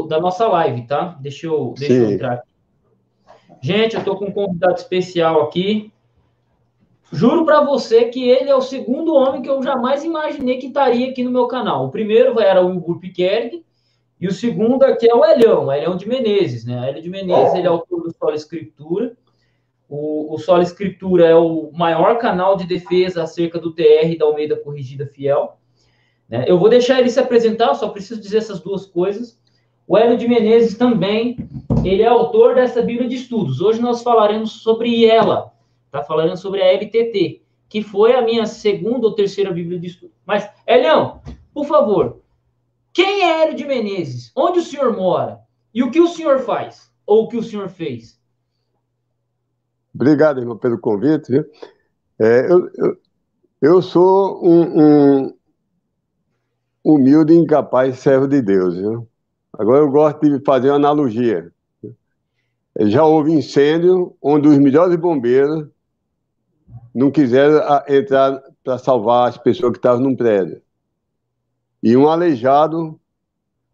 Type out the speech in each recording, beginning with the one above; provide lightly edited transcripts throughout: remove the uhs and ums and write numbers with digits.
da nossa live, tá? Deixa eu entrar aqui. Gente, eu estou com um convidado especial aqui. Juro para você que ele é o segundo homem que eu jamais imaginei que estaria aqui no meu canal. O primeiro era o Hugo Piquerg, e o segundo aqui é o Elião de Menezes, né? Elião de Menezes, ele é autor do Sola Escritura. O Sola Escritura é o maior canal de defesa acerca do TR da Almeida Corrigida Fiel. Né? Eu vou deixar ele se apresentar, só preciso dizer essas duas coisas. O Hélio de Menezes também, ele é autor dessa Bíblia de Estudos. Hoje nós falaremos sobre ela, tá falando sobre a LTT, que foi a minha segunda ou terceira Bíblia de Estudos. Mas, Helião, por favor, quem é Hélio de Menezes? Onde o senhor mora? E o que o senhor faz? Ou o que o senhor fez? Obrigado, irmão, pelo convite. Viu? Eu sou um humilde e incapaz servo de Deus. Viu? Agora eu gosto de fazer uma analogia. Já houve incêndio onde os melhores bombeiros não quiseram entrar para salvar as pessoas que estavam num prédio. E um aleijado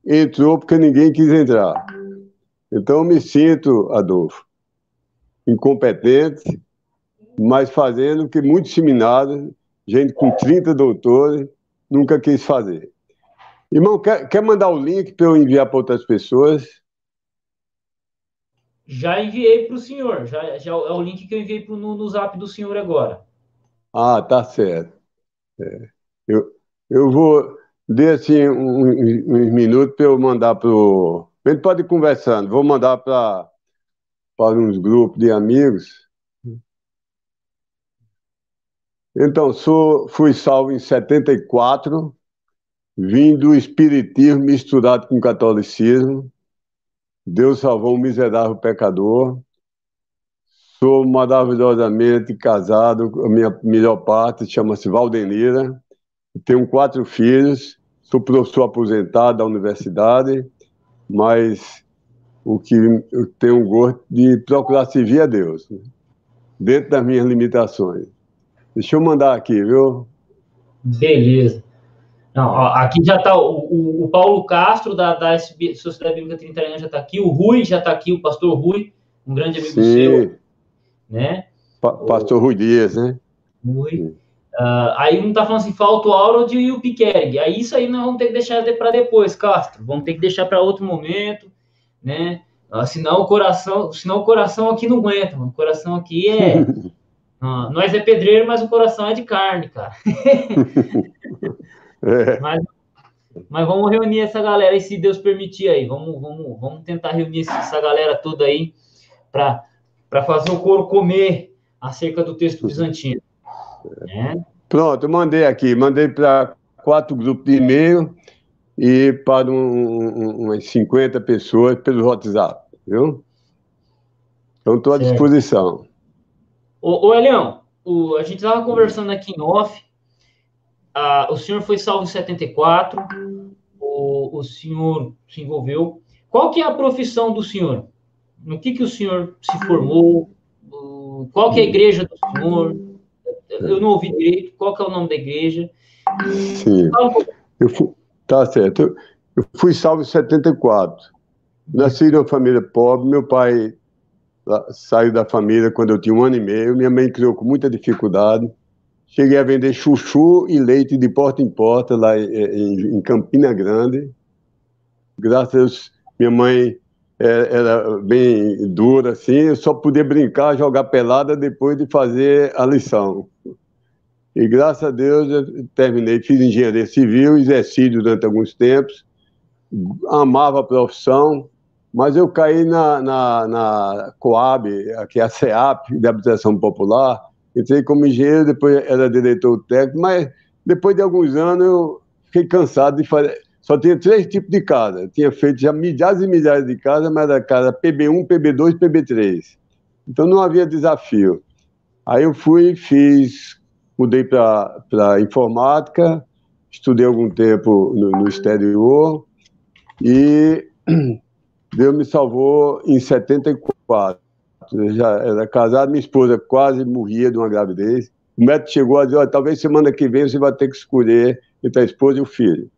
entrou porque ninguém quis entrar. Então eu me sinto, Adolfo, incompetente, mas fazendo o que muitos seminários, gente com 30 doutores, nunca quis fazer. Irmão, quer mandar o link para eu enviar para outras pessoas? Já enviei para o senhor, já é o link que eu enviei no zap do senhor agora. Ah, tá certo. Eu vou, dê assim uns minutos para eu mandar para o... A gente pode ir conversando, vou mandar para uns grupos de amigos. Então, fui salvo em 74, vim do espiritismo misturado com catolicismo. Deus salvou um miserável pecador. Sou maravilhosamente casado, a minha melhor parte chama-se Valdenira. Tenho 4 filhos, sou professor aposentado da universidade, mas o que eu tenho gosto de procurar servir a Deus, né? Dentro das minhas limitações. Deixa eu mandar aqui, viu? Beleza. Não, ó, aqui já está o Paulo Castro, da Sociedade Bíblica Trinitariana, já está aqui, o Rui já está aqui, o pastor Rui, um grande amigo seu, né? Pastor Rui Dias, né? Rui. Aí um está falando assim, falta o Harold e o Piquerg. Aí isso aí nós vamos ter que deixar para depois, Castro. Vamos ter que deixar para outro momento, né? Senão o coração aqui não aguenta, mano. O coração aqui é... nós é pedreiro, mas o coração é de carne, cara. Mas vamos reunir essa galera aí, se Deus permitir aí. Vamos tentar reunir essa galera toda aí para fazer o couro comer acerca do texto bizantino. Né? Pronto, eu mandei para 4 grupos de e-mail e para umas 50 pessoas pelo WhatsApp, viu? Então estou à disposição. Ô Elião, a gente estava conversando aqui em off. O senhor foi salvo em 74, o senhor se envolveu. Qual que é a profissão do senhor? No que o senhor se formou? Qual que é a igreja do senhor? Eu não ouvi direito. Qual que é o nome da igreja? Sim. Tá certo. Eu fui salvo em 74. Nasci numa família pobre. Meu pai saiu da família quando eu tinha 1 ano e meio. Minha mãe criou com muita dificuldade. Cheguei a vender chuchu e leite de porta em porta lá em Campina Grande. Graças a Deus, minha mãe era bem dura, assim. Eu só podia brincar, jogar pelada depois de fazer a lição. E graças a Deus eu terminei, fiz engenharia civil, exerci durante alguns tempos, amava a profissão, mas eu caí na Coab, que é a CEAP, de Habitação Popular. Entrei como engenheiro, depois era diretor técnico, mas depois de alguns anos eu fiquei cansado de fazer. Só tinha 3 tipos de casa. Eu tinha feito já milhares e milhares de casas, mas era casa PB1, PB2, PB3. Então não havia desafio. Aí eu mudei para informática, estudei algum tempo no exterior e Deus me salvou em 74. Eu já era casado, minha esposa quase morria de uma gravidez. O médico chegou a dizer, talvez semana que vem você vai ter que escolher entre a esposa e o filho.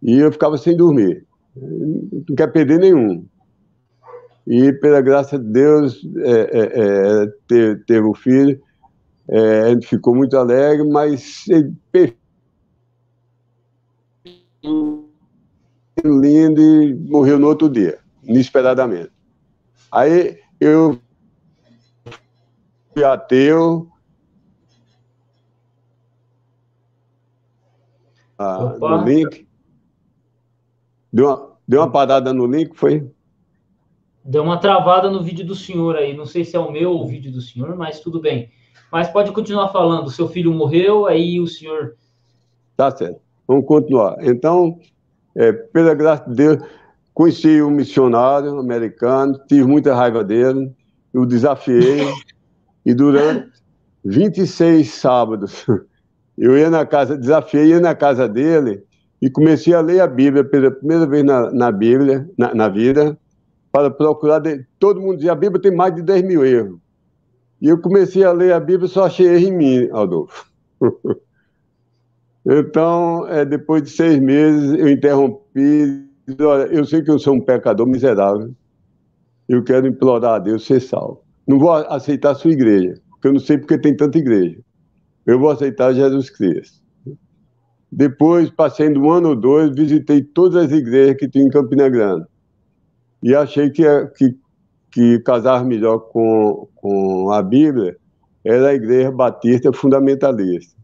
E eu ficava sem dormir. não quer perder nenhum. E, pela graça de Deus, teve o filho, a gente ficou muito alegre, mas ele lindo e morreu no outro dia, inesperadamente. Aí eu fui ateu, no link, deu uma parada no link, foi? Deu uma travada no vídeo do senhor aí, não sei se é o meu ou o vídeo do senhor, mas tudo bem. Mas pode continuar falando, seu filho morreu, aí o senhor... Tá certo, vamos continuar. Então, pela graça de Deus, conheci um missionário americano, tive muita raiva dele, eu desafiei, e durante 26 sábados, eu ia na casa, desafiei, ia na casa dele e comecei a ler a Bíblia pela primeira vez na Bíblia, na vida, para procurar. Todo mundo dizia, a Bíblia tem mais de 10 mil erros. E eu comecei a ler a Bíblia e só achei erro em mim, Adolfo. Então, depois de 6 meses, eu interrompi. Olha, eu sei que eu sou um pecador miserável. Eu quero implorar a Deus ser salvo. Não vou aceitar a sua igreja, porque eu não sei porque tem tanta igreja. Eu vou aceitar Jesus Cristo. Depois, passando um ano ou dois, visitei todas as igrejas que tinha em Campina Grande. E achei que casar melhor com a Bíblia era a Igreja Batista Fundamentalista.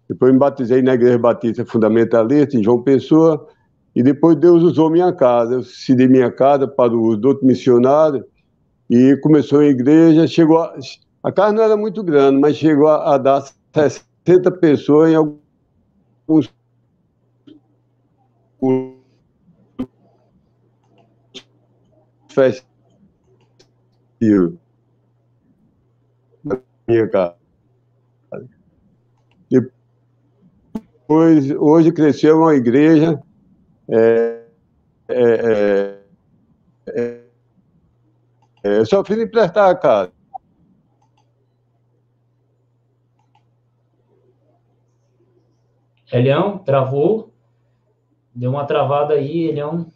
Depois me batizei na Igreja Batista Fundamentalista, em João Pessoa, e depois Deus usou minha casa. Eu cedi minha casa para o uso do outro missionário, e começou a igreja, a casa não era muito grande, mas chegou a dar 60 pessoas em alguns festivais na minha casa. Depois, hoje cresceu uma igreja, eu só fiz emprestar a casa. Elião, travou. Deu uma travada aí, Elião.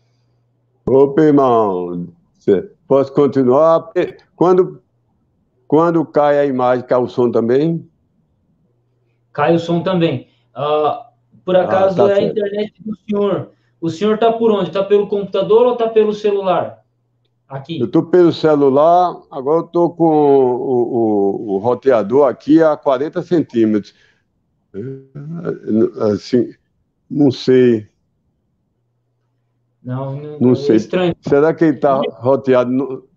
Opa, irmão, posso continuar? Quando cai a imagem, cai o som também? Cai o som também. Por acaso tá é a certo. internet do senhor. O senhor está por onde? Está pelo computador ou está pelo celular? Aqui. Eu estou pelo celular, agora eu estou com o roteador aqui a 40 centímetros. Assim, não sei. Não sei. É estranho. Será que ele está roteado?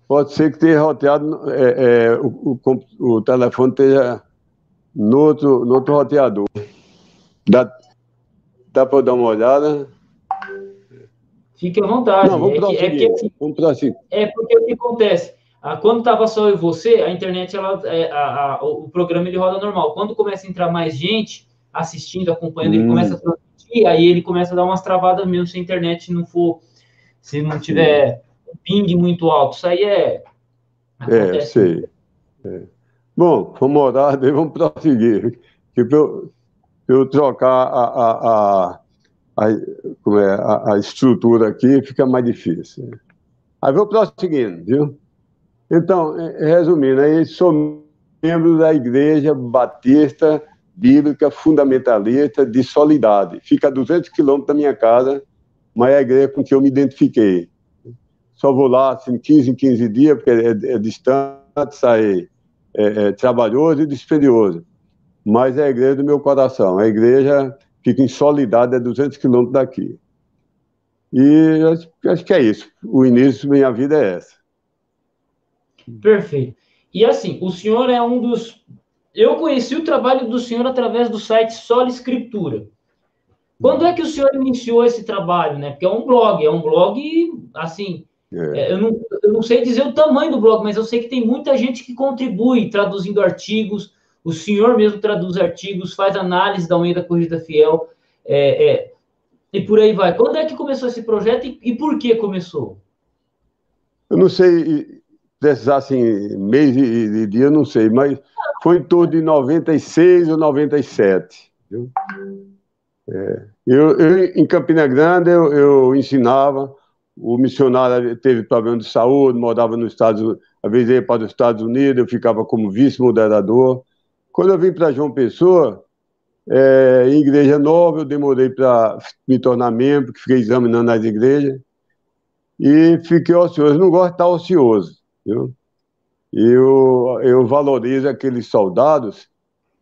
Pode ser que esteja roteado, o telefone esteja no outro roteador. Dá para eu dar uma olhada? Fique à vontade. Não, vamos prosseguir. Vamos prosseguir. Porque o que acontece? Quando estava só eu e você, a internet, o programa ele roda normal. Quando começa a entrar mais gente assistindo, acompanhando, ele começa a transmitir, aí ele começa a dar umas travadas mesmo se a internet não for, se não tiver um ping muito alto. Isso aí acontece. Sei. Bom, vamos orar, daí vamos prosseguir. Que para eu trocar a estrutura aqui, fica mais difícil. Aí vou prosseguindo, viu? Então, resumindo, aí sou membro da Igreja Batista Bíblica Fundamentalista de Soledade. Fica a 200 quilômetros da minha casa, mas é a igreja com que eu me identifiquei. Só vou lá assim, 15 em 15 dias, porque é distante, sai trabalhoso e dispendioso. Mas é a igreja do meu coração. A igreja fica em Soledade, a 200 quilômetros daqui. E acho que é isso. O início da minha vida é essa. Perfeito. E assim, o senhor é um dos... Eu conheci o trabalho do senhor através do site Sola Escritura. Quando é que o senhor iniciou esse trabalho, né? Porque é um blog, assim... Eu não sei dizer o tamanho do blog, mas eu sei que tem muita gente que contribui, traduzindo artigos. O senhor mesmo traduz artigos, faz análise da Almeida Corrigida Fiel, e por aí vai. Quando é que começou esse projeto e por que começou? Eu não sei precisar assim, mês e dia, eu não sei, mas foi em torno de 96 ou 97. Viu? Em Campina Grande, eu ensinava. O missionário teve problema de saúde, morava nos Estados Unidos, às vezes ia para os Estados Unidos, eu ficava como vice-moderador. Quando eu vim para João Pessoa, em igreja nova, eu demorei para me tornar membro, que fiquei examinando as igrejas, e fiquei ocioso. Eu não gosto de estar ocioso, viu? Eu valorizo aqueles soldados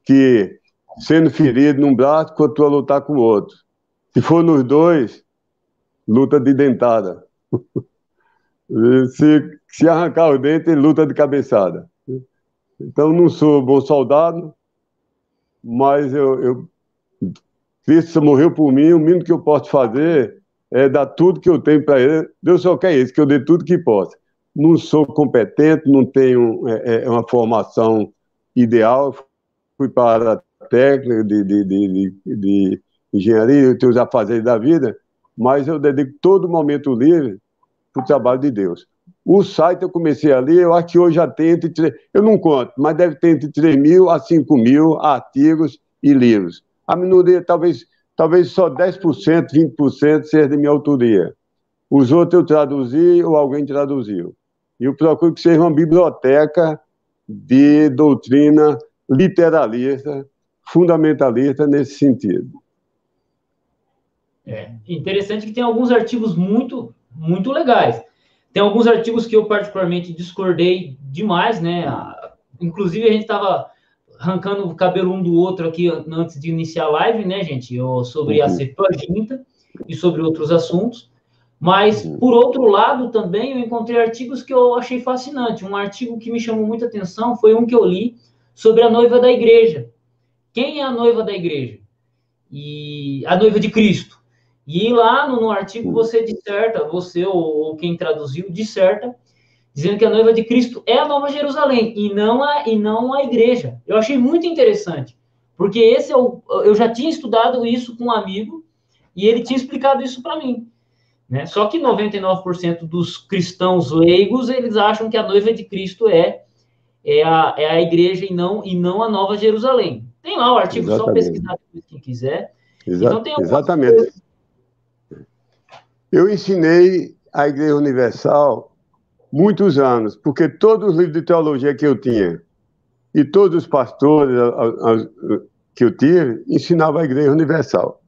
que, sendo ferido num braço, continua a lutar com o outro. Se for nos dois, luta de dentada. Se arrancar o dente, luta de cabeçada. Então, não sou bom soldado, mas Cristo morreu por mim, o mínimo que eu posso fazer é dar tudo que eu tenho para ele. Deus só quer isso, que eu dê tudo que posso. Não sou competente, não tenho uma formação ideal, fui para a técnica de engenharia, eu tenho os afazeres da vida, mas eu dedico todo momento livre para o trabalho de Deus. O site eu comecei a ler, eu acho que hoje já tem eu não conto, mas deve ter entre 3.000 a 5.000 artigos e livros. A minoria, talvez só 10%, 20% seja de minha autoria. Os outros eu traduzi ou alguém traduziu. E eu procuro que seja uma biblioteca de doutrina literalista, fundamentalista nesse sentido. Interessante que tem alguns artigos muito, muito legais. Tem alguns artigos que eu particularmente discordei demais, né? Inclusive, a gente estava arrancando o cabelo um do outro aqui antes de iniciar a live, né, gente? Sobre a Septuaginta e sobre outros assuntos. Mas, por outro lado, também eu encontrei artigos que eu achei fascinante. Um artigo que me chamou muita atenção foi um que eu li sobre a noiva da igreja. Quem é a noiva da igreja? E a noiva de Cristo. E lá no artigo você disserta, você ou quem traduziu, disserta, dizendo que a noiva de Cristo é a Nova Jerusalém e não a igreja. Eu achei muito interessante, porque eu já tinha estudado isso com um amigo e ele tinha explicado isso para mim. Né? Só que 99% dos cristãos leigos, eles acham que a noiva de Cristo é a igreja e não a Nova Jerusalém. Tem lá o artigo, só pesquisar quem quiser. Então, tem exatamente. Coisas. Eu ensinei a Igreja Universal muitos anos, porque todos os livros de teologia que eu tinha e todos os pastores que eu tive ensinavam a Igreja Universal.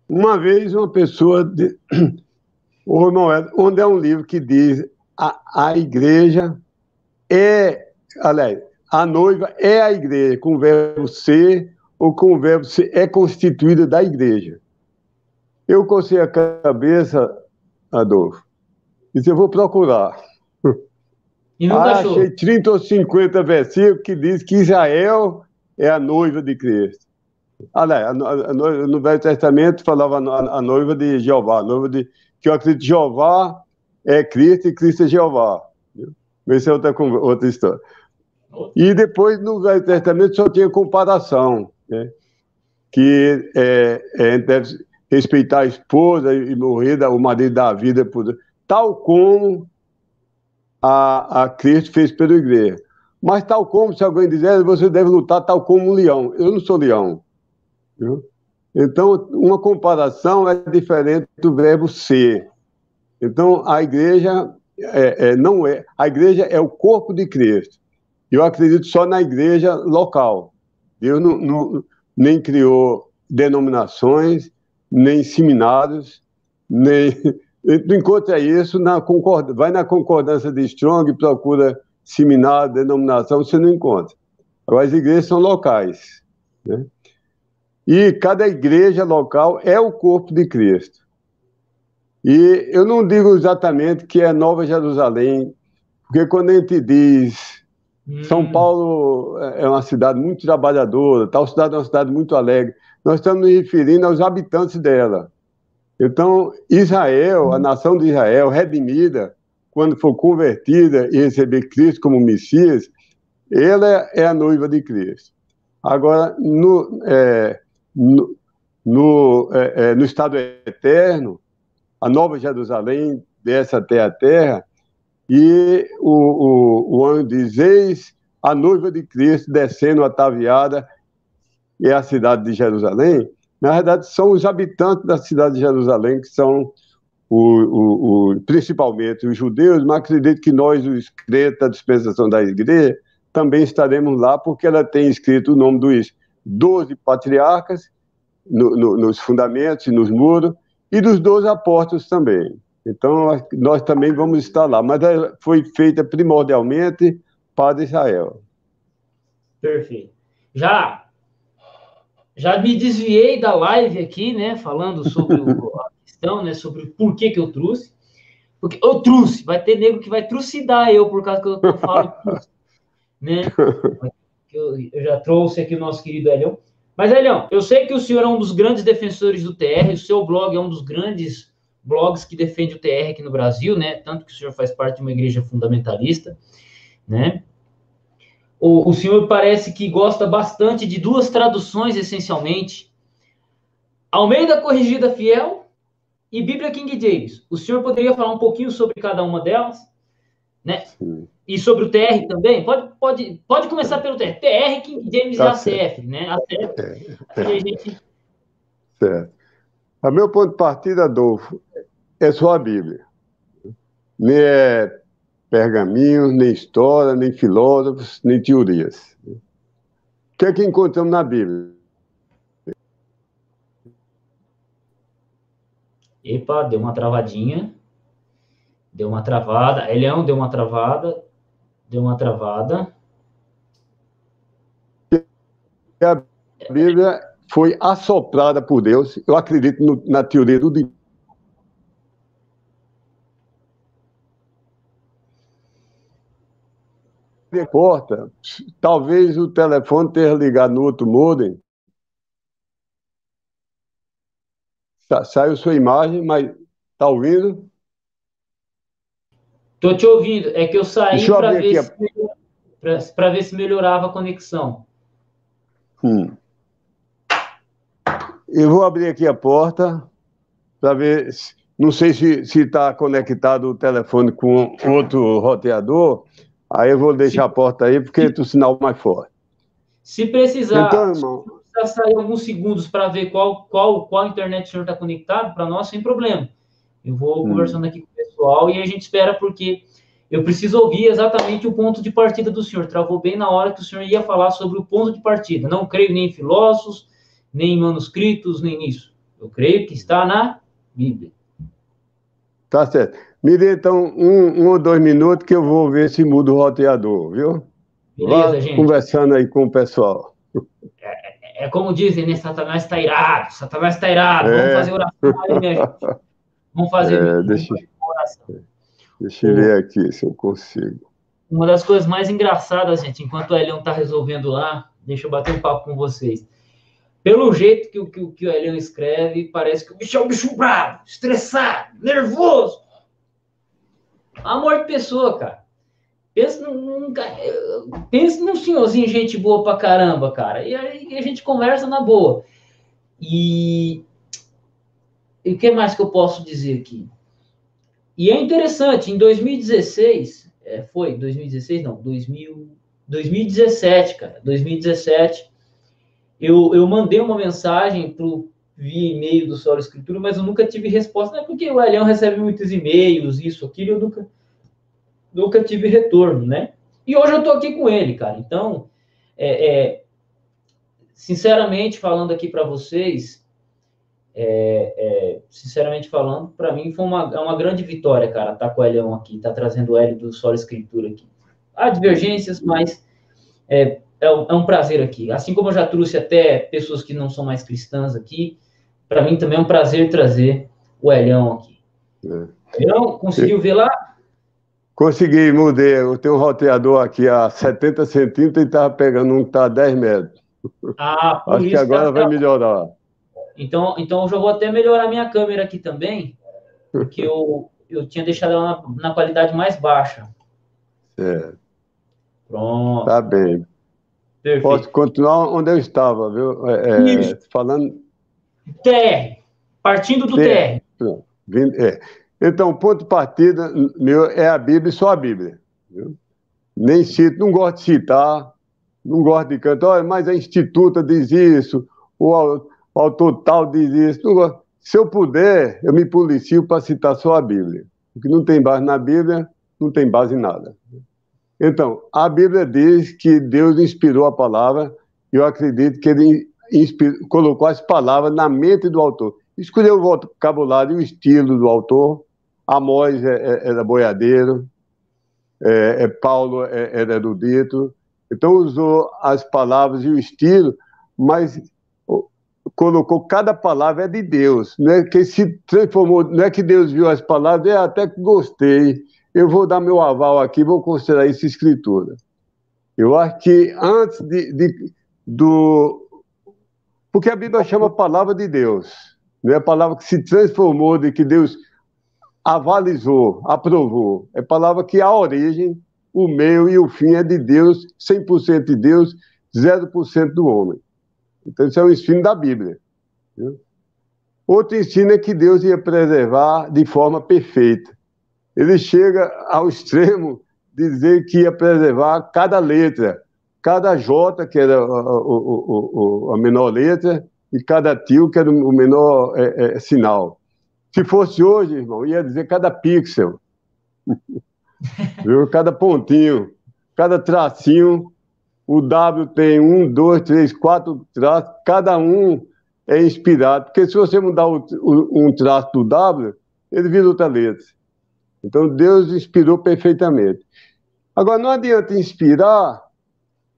Uma vez, uma pessoa... onde é um livro que diz a igreja aliás, a noiva é a igreja, com o verbo ser, ou com o verbo ser, é constituída da igreja. Eu cocei a cabeça, Adolfo, e disse, eu vou procurar. E nunca achou? Achei 30 ou 50 versículos que diz que Israel é a noiva de Cristo. Aliás, no Velho Testamento falava a noiva de Jeová, que eu acredito que Jeová é Cristo e Cristo é Jeová. Mas isso é outra história. E depois, no Velho Testamento, só tinha comparação, né? Que deve respeitar a esposa e morrer, o marido da vida, tal como a Cristo fez pela igreja. Mas tal como, se alguém dizer, você deve lutar tal como um leão. Eu não sou leão. Viu? Então, uma comparação é diferente do verbo ser. Então, a igreja não é. A igreja é o corpo de Cristo. Eu acredito só na igreja local. Deus nem criou denominações, nem seminários, nem. Tu encontra isso vai na concordância de Strong, procura seminário, denominação, você não encontra. Agora, as igrejas são locais, né? E cada igreja local é o corpo de Cristo. E eu não digo exatamente que é Nova Jerusalém, porque quando a gente diz São Paulo é uma cidade muito trabalhadora, tal cidade é uma cidade muito alegre, nós estamos nos referindo aos habitantes dela. Então, Israel, a nação de Israel, redimida, quando for convertida e receber Cristo como Messias, ela é a noiva de Cristo. Agora, no estado eterno, a Nova Jerusalém desce até a terra, e o anjo diz, eis a noiva de Cristo descendo ataviada, é a cidade de Jerusalém, Na verdade, são os habitantes da cidade de Jerusalém que são principalmente os judeus, mas acredito que nós, os crentes da dispensação da igreja, também estaremos lá, porque ela tem escrito o nome dos 12 patriarcas nos fundamentos e nos muros, e dos 12 apóstolos também. Então, nós também vamos estar lá, mas ela foi feita primordialmente para Israel. Perfeito. Já me desviei da live aqui, né, falando sobre a questão, né, sobre por que eu trouxe. Porque eu trouxe, vai ter nego que vai trucidar eu por causa que eu falo trouxe, né? Eu já trouxe aqui o nosso querido Elião. Mas, Elião, eu sei que o senhor é um dos grandes defensores do TR, o seu blog é um dos grandes blogs que defende o TR aqui no Brasil, né? Tanto que o senhor faz parte de uma igreja fundamentalista, né? O senhor parece que gosta bastante de duas traduções, essencialmente. Almeida Corrigida Fiel e Bíblia King James. O senhor poderia falar um pouquinho sobre cada uma delas? Né? E sobre o TR também? Pode começar pelo TR. TR, King James tá e ACF, certo. Né? ACF. A gente... Certo. O meu ponto de partida, Adolfo, é só a Bíblia. Nem é pergaminhos, nem história, nem filósofos, nem teorias. O que é que encontramos na Bíblia? Epa, deu uma travadinha. Deu uma travada. Elião, deu uma travada. Deu uma travada. A Bíblia foi assoprada por Deus. Eu acredito na teoria do divino. Porta, talvez o telefone tenha ligado no outro modem. Saiu sua imagem, mas tá ouvindo? Tô te ouvindo. É que eu saí para ver se melhorava a conexão. Eu vou abrir aqui a porta para ver. Não sei se está conectado o telefone com outro roteador. Aí eu vou deixar a porta aí, porque tem o sinal mais forte. Se precisar, então, irmão, se precisar sair alguns segundos para ver qual internet o senhor está conectado, para nós, sem problema. Eu vou conversando aqui com o pessoal e a gente espera, porque eu preciso ouvir exatamente o ponto de partida do senhor. Travou bem na hora que o senhor ia falar sobre o ponto de partida. Não creio nem em filósofos, nem em manuscritos, nem nisso. Eu creio que está na Bíblia. Tá certo. Me dê, então, um ou 2 minutos que eu vou ver se muda o roteador, viu? Beleza, gente. Conversando aí com o pessoal. É como dizem, né? Satanás está irado. Satanás está irado. Vamos fazer oração aí, né, gente? Vamos fazer oração. Deixa eu ver aqui se eu consigo. Uma das coisas mais engraçadas, gente, enquanto o Elião está resolvendo lá, deixa eu bater um papo com vocês. Pelo jeito que o Elião escreve, parece que o bicho é um bicho bravo, estressado, nervoso. Amor de pessoa, cara. Pensa num senhorzinho, gente boa pra caramba, cara. E aí a gente conversa na boa. E o que mais que eu posso dizer aqui? E é interessante, em 2016, foi 2016? Não, 2017, cara. 2017, eu mandei uma mensagem via e-mail do Solo Escritura, mas eu nunca tive resposta. Não é porque o Elião recebe muitos e-mails, isso, aquilo, eu nunca tive retorno, né? E hoje eu tô aqui com ele, cara. Então, sinceramente falando aqui para vocês, sinceramente falando, para mim foi uma grande vitória, cara, estar com o Elião aqui, estar trazendo o Hélio do Solo Escritura aqui. Há divergências, mas é um prazer aqui. Assim como eu já trouxe até pessoas que não são mais cristãs aqui, para mim também é um prazer trazer o Elião aqui. Elião, conseguiu ver lá? Consegui, mudei. Eu tenho um roteador aqui a 70 centímetros e estava pegando um que está a 10 metros. Acho que agora vai melhorar. Então eu já vou até melhorar minha câmera aqui também, porque eu tinha deixado ela na qualidade mais baixa. Certo. Pronto. Tá bem. Perfeito. Posso continuar onde eu estava, viu? Falando... TR. Partindo do TR. Então, o ponto de partida meu é a Bíblia e só a Bíblia. Viu? Nem cito, não gosto de citar, não gosto de cantar, mas a Instituta diz isso, ou o autor tal diz isso. Se eu puder, eu me policio para citar só a Bíblia. Porque não tem base na Bíblia, não tem base em nada. Então, a Bíblia diz que Deus inspirou a palavra, e eu acredito que ele colocou as palavras na mente do autor. Escolheu o vocabulário e o estilo do autor. Amós era boiadeiro, Paulo era erudito. Então, usou as palavras e o estilo, mas colocou cada palavra é de Deus. Não é que se transformou, não é que Deus viu as palavras, até que gostei, eu vou dar meu aval aqui, vou considerar isso escritura. Eu acho que antes porque a Bíblia chama a palavra de Deus, não é a palavra que se transformou, de que Deus avalizou, aprovou. É a palavra que a origem, o meio e o fim é de Deus, 100% de Deus, 0% do homem. Então, isso é um ensino da Bíblia. Viu? Outro ensino é que Deus ia preservar de forma perfeita. Ele chega ao extremo de dizer que ia preservar cada letra, cada J, que era a menor letra, e cada tio, que era o menor sinal. Se fosse hoje, irmão, ia dizer cada pixel, viu? Cada pontinho, cada tracinho. O W tem 1, 2, 3, 4 traços, cada um é inspirado, porque se você mudar um traço do W, ele vira outra letra. Então, Deus inspirou perfeitamente. Agora, não adianta inspirar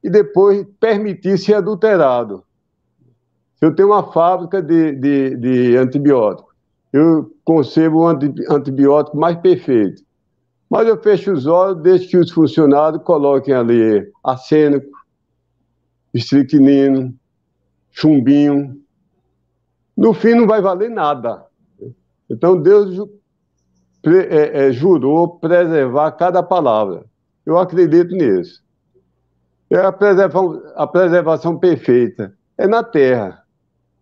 e depois permitir ser adulterado. Se eu tenho uma fábrica de antibióticos, eu concebo um antibiótico mais perfeito. Mas eu fecho os olhos, deixo que os funcionários coloquem ali arsênico, estricnino, chumbinho. No fim, não vai valer nada. Então, Deus jurou preservar cada palavra. Eu acredito nisso. É a preservação perfeita. É na terra.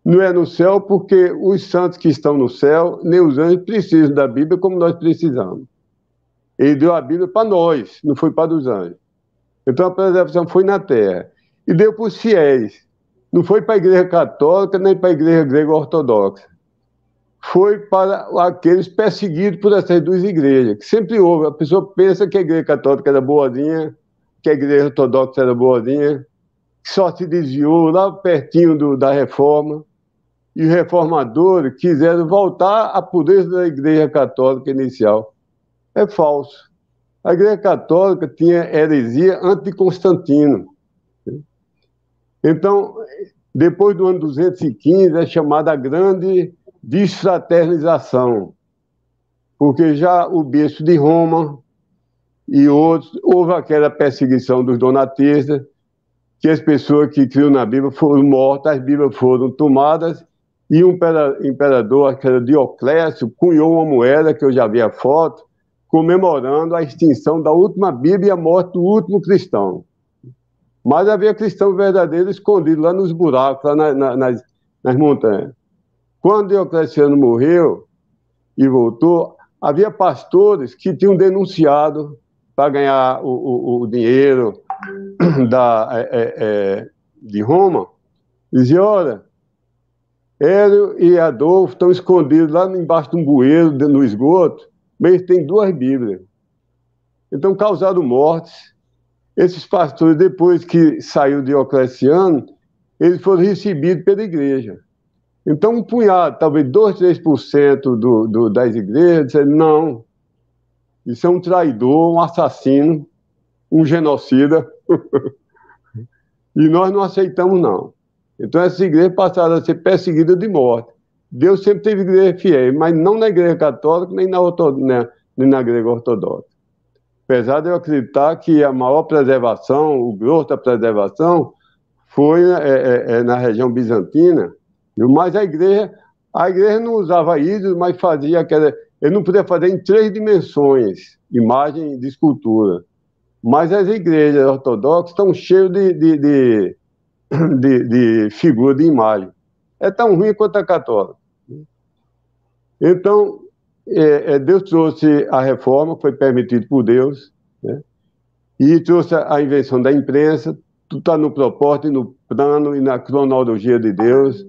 Não é no céu, porque os santos que estão no céu, nem os anjos precisam da Bíblia como nós precisamos. Ele deu a Bíblia para nós, não foi para os anjos. Então a preservação foi na terra. E deu para os fiéis. Não foi para a Igreja Católica, nem para a Igreja Grego-Ortodoxa. Foi para aqueles perseguidos por essas duas igrejas, que sempre houve. A pessoa pensa que a Igreja Católica era boazinha, que a Igreja Ortodoxa era boazinha, que só se desviou lá pertinho da Reforma. E os reformadores quiseram voltar à pureza da Igreja Católica inicial. É falso. A Igreja Católica tinha heresia antes de Constantino. Então, depois do ano 215, é chamada a Grande Desfraternização, porque já o bispo de Roma e outros, houve aquela perseguição dos donatistas, que as pessoas que criam na Bíblia foram mortas, as Bíblias foram tomadas, e um imperador, que era Dioclésio, cunhou uma moeda, que eu já vi a foto, comemorando a extinção da última Bíblia e a morte do último cristão. Mas havia cristão verdadeiro escondido lá nos buracos, lá nas montanhas. Quando Diocleciano morreu e voltou, havia pastores que tinham denunciado para ganhar o dinheiro de Roma. Diziam, olha, Hélio e Adolfo estão escondidos lá embaixo de um bueiro, no esgoto, mas tem duas Bíblias. Então, causaram mortes. Esses pastores, depois que saiu Diocleciano, eles foram recebidos pela igreja. Então, um punhado, talvez 2, 3% das igrejas, disseram, não, isso é um traidor, um assassino, um genocida, e nós não aceitamos, não. Então, essas igrejas passaram a ser perseguidas de morte. Deus sempre teve igreja fiel, mas não na Igreja Católica, nem na Igreja Ortodoxa. Apesar de eu acreditar que a maior preservação, o grosso da preservação, foi na região bizantina, mas a igreja não usava ídolos, mas fazia aquela... Ele não podia fazer em 3 dimensões, imagem de escultura. Mas as igrejas ortodoxas estão cheias de figura, de imagem. É tão ruim quanto a católica. Então, Deus trouxe a reforma, foi permitido por Deus, né? E trouxe a invenção da imprensa, tudo está no propósito, e no plano e na cronologia de Deus.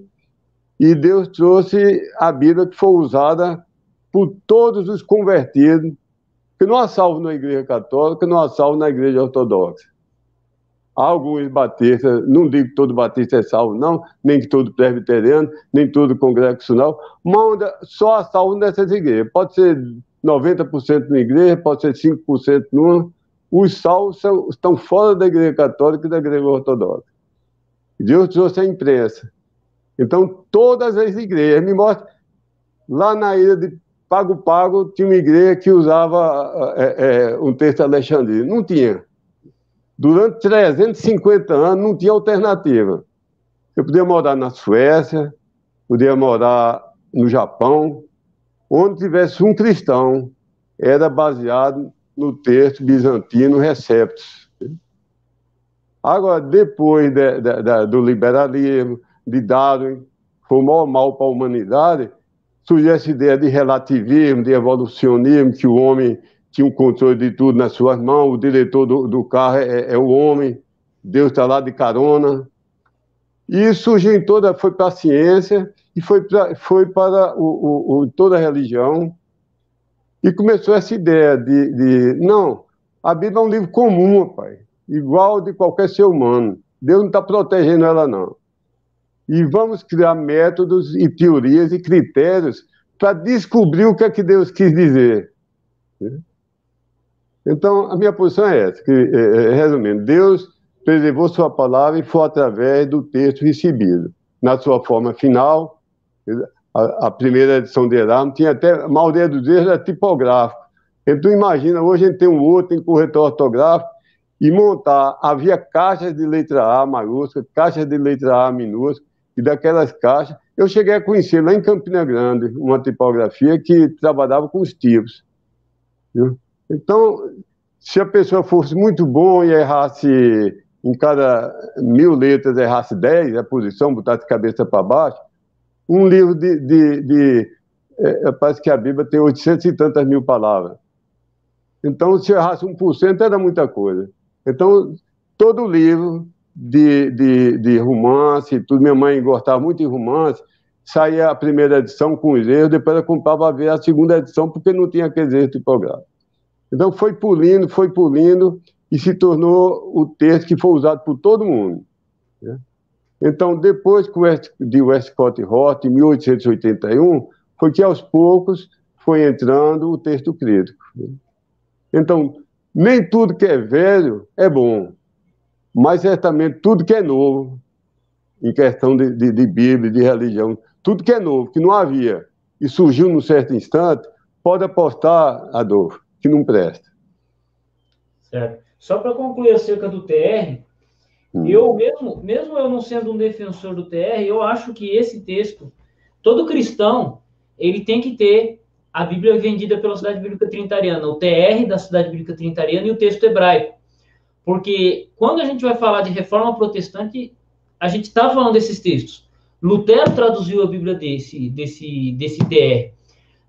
e Deus trouxe a Bíblia que foi usada por todos os convertidos, que não há salvo na Igreja Católica, não há salvo na Igreja Ortodoxa. Há alguns batistas, não digo que todo batista é salvo, não, nem que todo presbiteriano, nem todo congregacional, mas só há salvo nessas igrejas. Pode ser 90% na igreja, pode ser 5% numa. Os salvos estão fora da Igreja Católica e da Igreja Ortodoxa. Deus trouxe a imprensa. Então, todas as igrejas, me mostra, lá na ilha de Pago Pago, tinha uma igreja que usava um texto alexandrino. Não tinha. Durante 350 anos não tinha alternativa. Eu podia morar na Suécia, podia morar no Japão, onde tivesse um cristão, era baseado no texto bizantino Receptus. Agora, depois do liberalismo, de Darwin, foi o maior mal para a humanidade, surgiu essa ideia de relativismo, de evolucionismo, que o homem tinha o controle de tudo nas suas mãos, o diretor do carro é o homem, Deus está lá de carona. E isso surgiu foi para a ciência e foi para toda a religião. E começou essa ideia não, a Bíblia é um livro comum, rapaz, igual de qualquer ser humano. Deus não está protegendo ela, não. E vamos criar métodos e teorias e critérios para descobrir o que é que Deus quis dizer. Então, a minha posição é essa, resumindo, Deus preservou sua palavra e foi através do texto recebido. Na sua forma final, a primeira edição de Erasmo tinha até, a maioria dos erros era tipográfico. Então, imagina, hoje a gente tem um outro, tem corretor ortográfico, e havia caixas de letra A maiúscula, caixas de letra A minúscula, e daquelas caixas, eu cheguei a conhecer lá em Campina Grande uma tipografia que trabalhava com os tipos. Viu? Então, se a pessoa fosse muito bom e errasse, em cada 1000 letras, errasse 10, a posição, botasse de cabeça para baixo, um livro parece que a Bíblia tem 800 e tantas mil palavras. Então, se errasse 1%, era muita coisa. Então, todo livro de romance, tudo, minha mãe gostava muito de romance, saía a primeira edição com os erros, depois ela comprava a ver a segunda edição, porque não tinha aqueles erros tipográficos. Então, foi pulindo, e se tornou o texto que foi usado por todo mundo. Né? Então, depois de Westcott Hort, em 1881, foi que, aos poucos, foi entrando o texto crítico. Né? Então, nem tudo que é velho é bom, mas certamente tudo que é novo, em questão de Bíblia, de religião, tudo que é novo, que não havia, e surgiu num certo instante, pode apostar, Adolfo, que não presta. Certo. Só para concluir acerca do TR, eu mesmo eu não sendo um defensor do TR, eu acho que esse texto, todo cristão, ele tem que ter a Bíblia vendida pela Sociedade Bíblica Trinitariana, o TR da Sociedade Bíblica Trinitariana e o texto hebraico. Porque quando a gente vai falar de reforma protestante, a gente está falando desses textos. Lutero traduziu a Bíblia desse TR.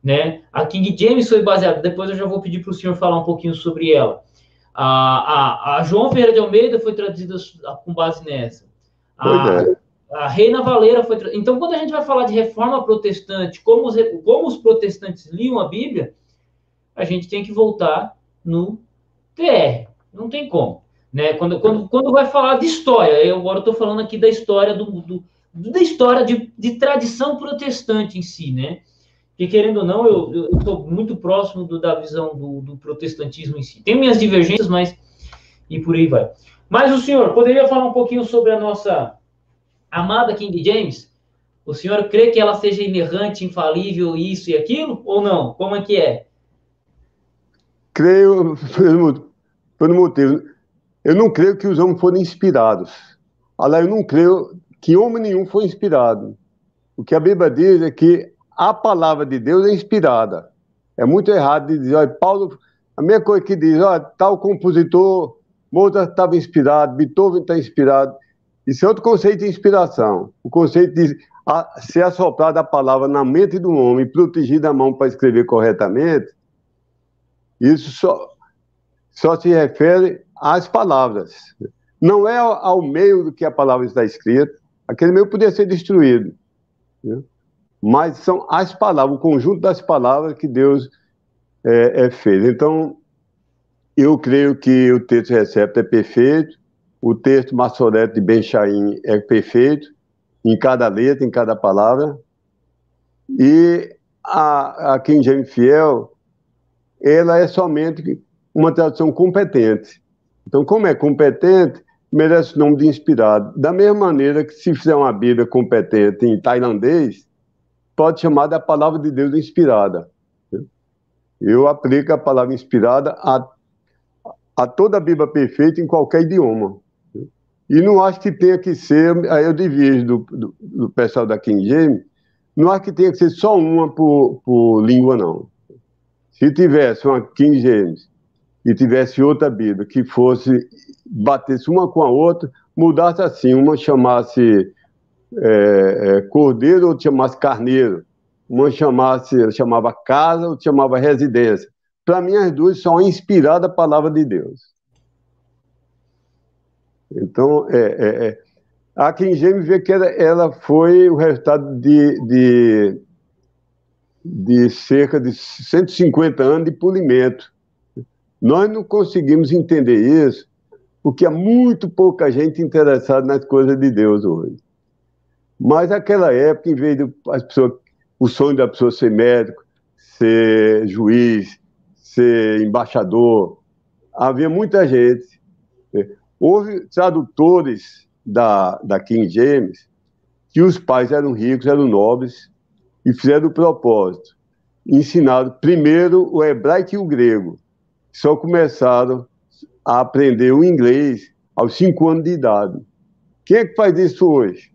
Né? A King James foi baseada, depois eu já vou pedir para o senhor falar um pouquinho sobre ela. A João Ferreira de Almeida foi traduzida com base nessa. A Reina Valera foi... Então, quando a gente vai falar de reforma protestante, como os protestantes liam a Bíblia, a gente tem que voltar no TR. Não tem como. Né? Quando vai falar de história, eu agora estou falando aqui da história da história de tradição protestante em si, né? Porque, querendo ou não, eu estou muito próximo da visão do protestantismo em si. Tem minhas divergências, mas... E por aí vai. Mas o senhor poderia falar um pouquinho sobre a nossa amada King James? O senhor crê que ela seja inerrante, infalível, isso e aquilo? Ou não? Como é que é? Creio, pelo motivo... Eu não creio que os homens foram inspirados. Aliás, eu não creio que homem nenhum foi inspirado. O que a Bíblia diz é que a palavra de Deus é inspirada. É muito errado de dizer, olha, Paulo, a mesma coisa que diz, olha, tal compositor, Mozart estava inspirado, Beethoven está inspirado. Isso é outro conceito de inspiração. O conceito de ser assoprada a palavra na mente do homem e protegida a mão para escrever corretamente, isso só se refere às palavras. Não é ao meio do que a palavra está escrita. Aquele meio podia ser destruído. né? Mas são as palavras, o conjunto das palavras que Deus fez. Então, eu creio que o texto recepto é perfeito, o texto Massorete de Ben Chaim é perfeito, em cada letra, em cada palavra, e a King James Fiel, ela é somente uma tradução competente. Então, como é competente, merece o nome de inspirado. Da mesma maneira que se fizer uma Bíblia competente em tailandês, pode chamar da palavra de Deus inspirada. Eu aplico a palavra inspirada a toda a Bíblia perfeita em qualquer idioma. E não acho que tenha que ser, aí eu divido do pessoal da King James, não acho que tenha que ser só uma por língua, não. Se tivesse uma King James e tivesse outra Bíblia que batesse uma com a outra, mudasse assim, uma chamasse cordeiro, outra chamasse carneiro, uma chamava casa, outra chamava residência. Para mim, as duas são inspiradas a palavra de Deus. Então, a King James vê que ela foi o resultado de cerca de 150 anos de polimento. Nós não conseguimos entender isso porque há muito pouca gente interessada nas coisas de Deus hoje. Mas naquela época, em vez de o sonho da pessoa ser médico, ser juiz, ser embaixador, havia muita gente. Houve tradutores da King James que os pais eram ricos, eram nobres e fizeram o propósito. Ensinaram primeiro o hebraico e o grego. Só começaram a aprender o inglês aos 5 anos de idade. Quem é que faz isso hoje?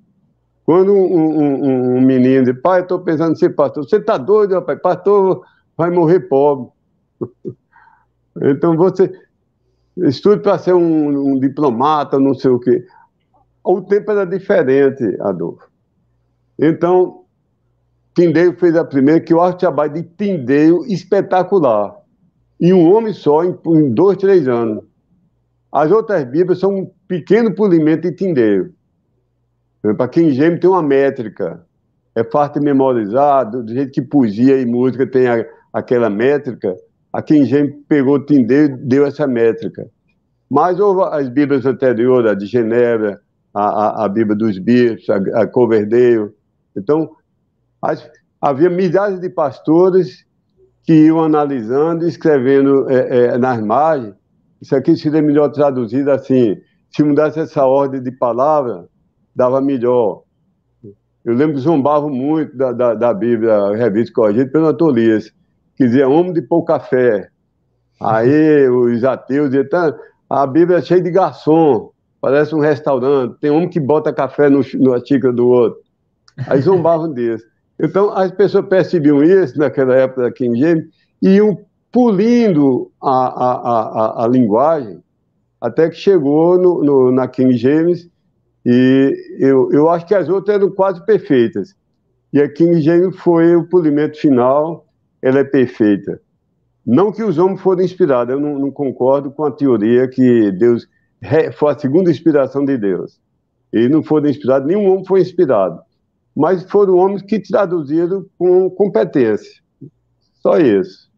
Quando um menino diz, pai, estou pensando em ser pastor. Você está doido, rapaz? Pastor vai morrer pobre. Então você estude para ser um diplomata, não sei o quê. O tempo era diferente, Adolfo. Então, Tyndale fez a primeira, que eu acho o trabalho de Tyndale espetacular. E um homem só, em 2, 3 anos. As outras Bíblias são um pequeno polimento de Tyndale. Para quem James tem uma métrica, é fácil de memorizar, do jeito que poesia e música tem aquela métrica, a quem James pegou Tyndale, deu essa métrica. Mas houve as Bíblias anteriores, a de Genebra, a Bíblia dos Bispos, a Coverdale. Então, havia milhares de pastores que iam analisando e escrevendo nas margens. Isso aqui seria melhor traduzido assim, se mudasse essa ordem de palavra, dava melhor. Eu lembro que zombavam muito da Bíblia, a revista corrigida pelo Tolias, que dizia homem de pouca fé. Aí os ateus diziam, a Bíblia é cheia de garçom, parece um restaurante, tem homem que bota café na xícara do outro. Aí zombavam disso. Então, as pessoas percebiam isso naquela época da King James e iam pulindo a linguagem até que chegou na King James e eu acho que as outras eram quase perfeitas. E a King James foi o polimento final, ela é perfeita. Não que os homens foram inspirados, eu não concordo com a teoria que Deus foi a segunda inspiração de Deus. Eles não foram inspirados, nenhum homem foi inspirado. Mas foram homens que traduziram com competência. Só isso.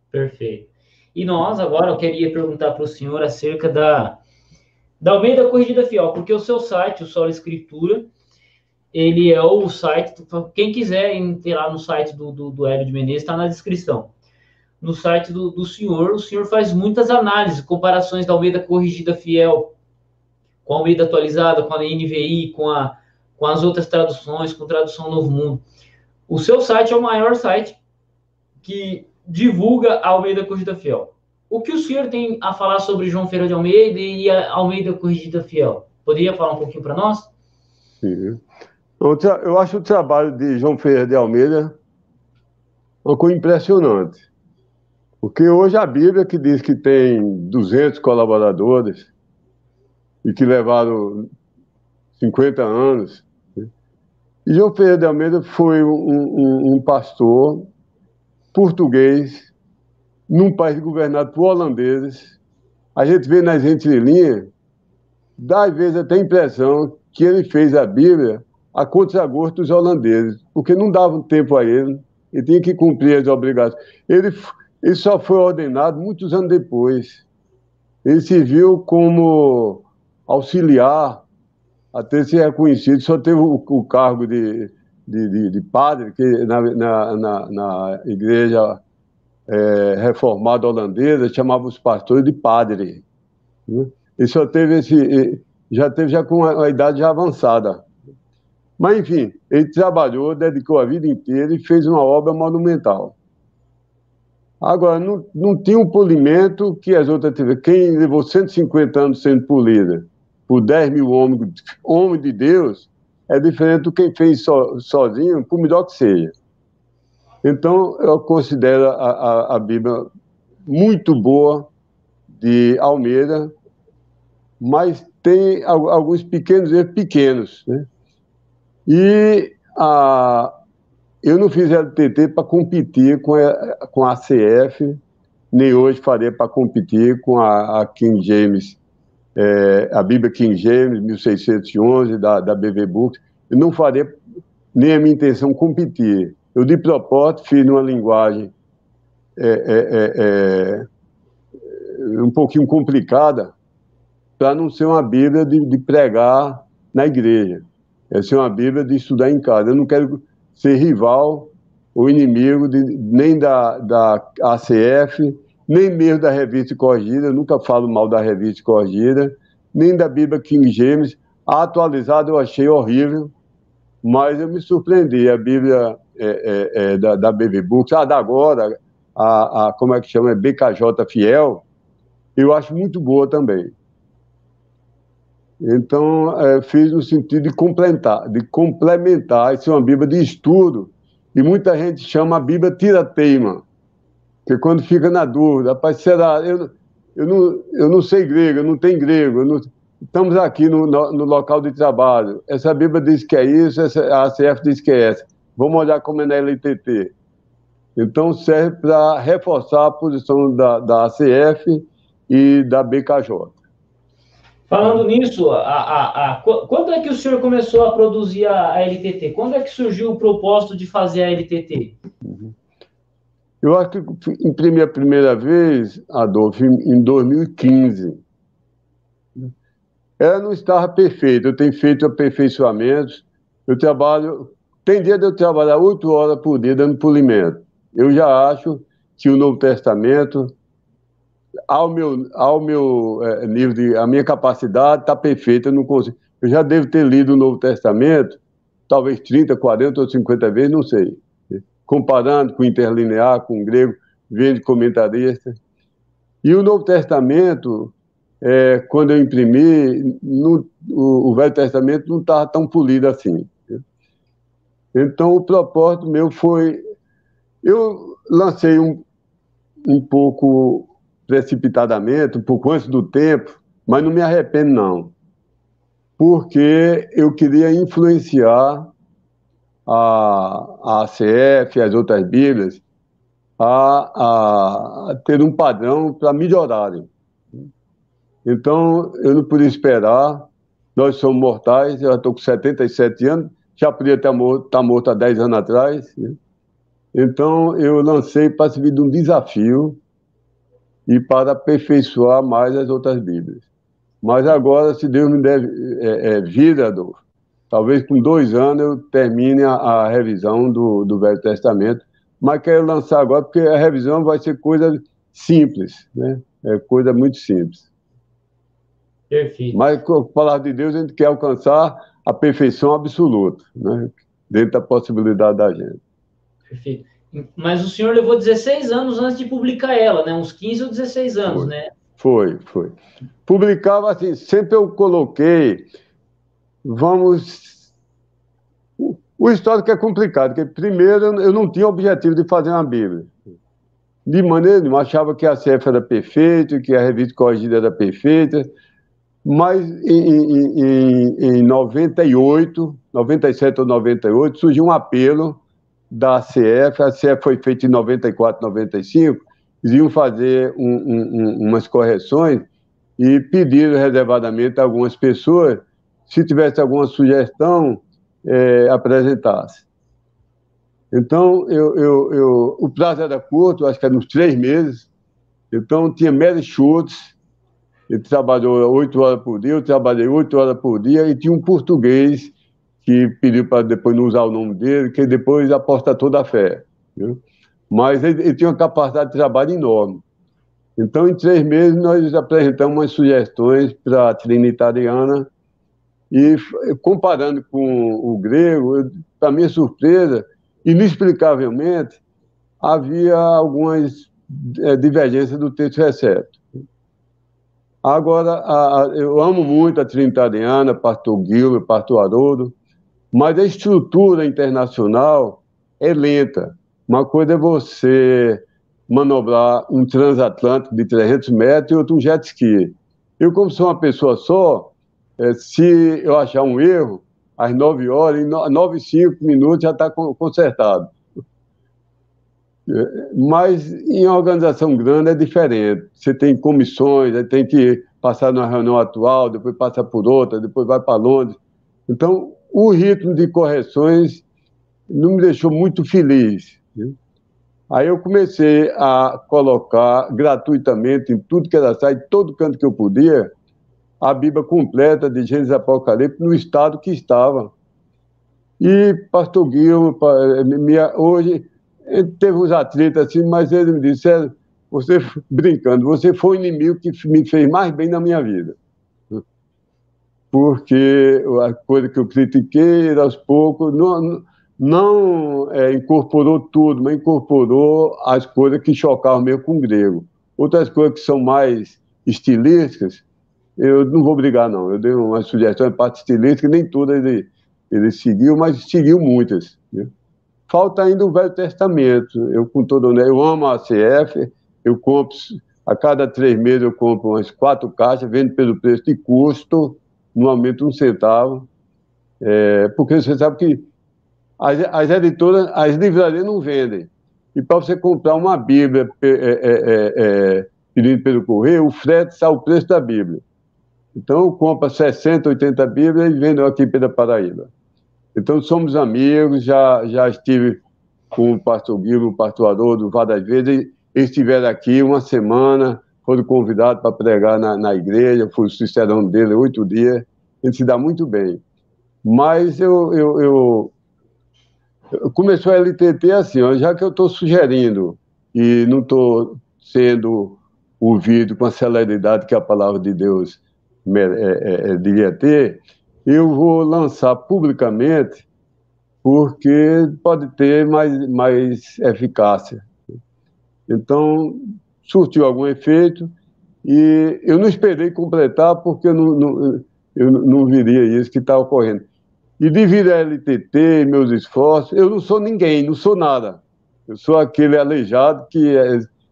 Perfeito. E nós, agora, eu queria perguntar para o senhor acerca da Almeida Corrigida Fiel, porque o seu site, o Sola Escritura, ele é o site, quem quiser entrar no site do Hélio de Menezes, está na descrição. No site do senhor, o senhor faz muitas análises, comparações da Almeida Corrigida Fiel com a Almeida Atualizada, com a NVI, com as outras traduções, com tradução Novo Mundo. O seu site é o maior site que divulga a Almeida Corrigida Fiel. O que o senhor tem a falar sobre João Ferreira de Almeida e a Almeida Corrigida Fiel? Poderia falar um pouquinho para nós? Sim. Eu acho o trabalho de João Ferreira de Almeida uma coisa impressionante. Porque hoje a Bíblia, que diz que tem 200 colaboradores e que levaram 50 anos, né? E João Ferreira de Almeida foi um pastor português num país governado por holandeses. A gente vê nas entrelinhas, dá às vezes até a impressão que ele fez a Bíblia a contragosto dos holandeses, porque não davam tempo a ele tinha que cumprir as obrigações. Ele só foi ordenado muitos anos depois. Ele serviu como auxiliar até ser reconhecido, só teve o cargo de padre, que na igreja reformada holandesa chamava os pastores de padre. Né? Ele só teve já com a idade já avançada. Mas, enfim, ele trabalhou, dedicou a vida inteira e fez uma obra monumental. Agora, não tinha um polimento que as outras tiveram. Quem levou 150 anos sendo polida por 10 mil homens de Deus, é diferente do quem fez sozinho, por melhor que seja. Então, eu considero a Bíblia muito boa de Almeida, mas tem alguns pequenos erros pequenos, né? E eu não fiz LTT para competir com a ACF, nem hoje faria para competir com a King James, a Bíblia King James, 1611, da BV Books. Eu não faria, nem a minha intenção, competir. Eu, de propósito, fiz numa linguagem um pouquinho complicada, para não ser uma Bíblia de pregar na igreja. É ser uma Bíblia de estudar em casa. Eu não quero ser rival ou inimigo nem da ACF, nem mesmo da Revista Corrigida. Eu nunca falo mal da Revista Corrigida, nem da Bíblia King James. A atualizada eu achei horrível, mas eu me surpreendi. A Bíblia da BV Books, da agora, como é que chama? BKJ Fiel, eu acho muito boa também. Então, fiz no sentido de complementar. Isso é uma Bíblia de estudo. E muita gente chama a Bíblia tira-teima. Porque quando fica na dúvida, rapaz, será? Eu não sei grego, eu não tenho grego. Estamos aqui no local de trabalho. Essa Bíblia diz que é isso, a ACF diz que é essa. Vamos olhar como é na LTT. Então, serve para reforçar a posição da ACF e da BKJ. Falando nisso, quando é que o senhor começou a produzir a LTT? Quando é que surgiu o propósito de fazer a LTT? Eu acho que imprimi a primeira vez, Adolfo, em 2015. Ela não estava perfeita, eu tenho feito aperfeiçoamentos, tem dia de eu trabalhar 8 horas por dia dando polimento. Eu já acho que o Novo Testamento, ao meu nível, a minha capacidade está perfeita, eu não consigo. Eu já devo ter lido o Novo Testamento, talvez 30, 40 ou 50 vezes, não sei. Comparando com o interlinear, com o grego, vendo comentarista. E o Novo Testamento, quando eu imprimi, o Velho Testamento não estava tão polido assim. Então, o propósito meu foi... Eu lancei um pouco precipitadamente, um pouco antes do tempo, mas não me arrependo, não. Porque eu queria influenciar a ACF e as outras Bíblias a ter um padrão para melhorarem. Então, eu não podia esperar. Nós somos mortais, eu já estou com 77 anos, já podia estar morto há 10 anos atrás. Né? Então, eu lancei para servir de um desafio e para aperfeiçoar mais as outras Bíblias. Mas agora, se Deus me der vida, Adolfo, talvez com 2 anos eu termine a revisão do Velho Testamento, mas quero lançar agora porque a revisão vai ser coisa simples, né? É coisa muito simples. Perfeito. Mas com a palavra de Deus a gente quer alcançar a perfeição absoluta, né? Dentro da possibilidade da gente. Perfeito. Mas o senhor levou 16 anos antes de publicar ela, né? Uns 15 ou 16 anos, né? Foi. Publicava assim, sempre eu coloquei, o histórico é complicado, porque primeiro eu não tinha o objetivo de fazer uma Bíblia. De maneira nenhuma, achava que a CF era perfeita, que a Revista Corrigida era perfeita, mas em 98, 97 ou 98, surgiu um apelo da ACF, a ACF foi feita em 94, 95, eles iam fazer umas correções e pediram reservadamente a algumas pessoas, se tivesse alguma sugestão, apresentasse. Então, o prazo era curto, acho que era uns 3 meses. Então, tinha Mary Schultz, ele trabalhou 8 horas por dia, eu trabalhei 8 horas por dia, e tinha um português que pediu para depois não usar o nome dele, que depois apostatou da fé. Viu? Mas ele tinha uma capacidade de trabalho enorme. Então, em 3 meses, nós apresentamos umas sugestões para a Trinitariana, e comparando com o grego, para minha surpresa, inexplicavelmente, havia algumas divergências do texto recepto. Agora, eu amo muito a Trinitariana, pastor Gilmer, pastor Haroldo, mas a estrutura internacional é lenta. Uma coisa é você manobrar um transatlântico de 300 metros e outro um jet ski. Eu, como sou uma pessoa só, se eu achar um erro, às 9 horas, em 9 e 5 minutos já está consertado. Mas em uma organização grande é diferente. Você tem comissões, tem que passar numa reunião atual, depois passa por outra, depois vai para Londres. Então, o ritmo de correções não me deixou muito feliz. Aí eu comecei a colocar gratuitamente em tudo que era site, em todo canto que eu podia, a Bíblia completa de Gênesis e Apocalipse no estado que estava. E pastor Guilherme, hoje, ele teve uns atritos assim, mas ele me disse, você, brincando, você foi o inimigo que me fez mais bem na minha vida. Porque a coisa que eu critiquei, aos poucos, não incorporou tudo, mas incorporou as coisas que chocavam mesmo com o grego. Outras coisas que são mais estilísticas, eu não vou brigar, não. Eu dei uma sugestão de parte estilística, nem todas ele seguiu, mas seguiu muitas. Né? Falta ainda o Velho Testamento. Eu amo a CF, eu compro, a cada 3 meses eu compro umas 4 caixas, vendo pelo preço de custo, não aumenta 1 centavo, porque você sabe que as editoras, as livrarias não vendem. E para você comprar uma Bíblia pedindo pelo correio, o frete sai o preço da Bíblia. Então, eu compro 60, 80 Bíblias e vendo aqui pela Paraíba. Então, somos amigos, já estive com o pastor Guilherme, o pastor Haroldo, várias vezes. Eles estiveram aqui uma semana, foram convidados para pregar na igreja, fui o cicerão dele 8 dias. A gente se dá muito bem. Mas começou a LTT assim, ó, já que eu estou sugerindo e não estou sendo ouvido com a celeridade que a palavra de Deus devia ter, eu vou lançar publicamente, porque pode ter mais eficácia. Então, surtiu algum efeito, e eu não esperei completar, porque eu não viria isso que está ocorrendo. E devido à LTT e meus esforços, eu não sou ninguém, não sou nada. Eu sou aquele aleijado que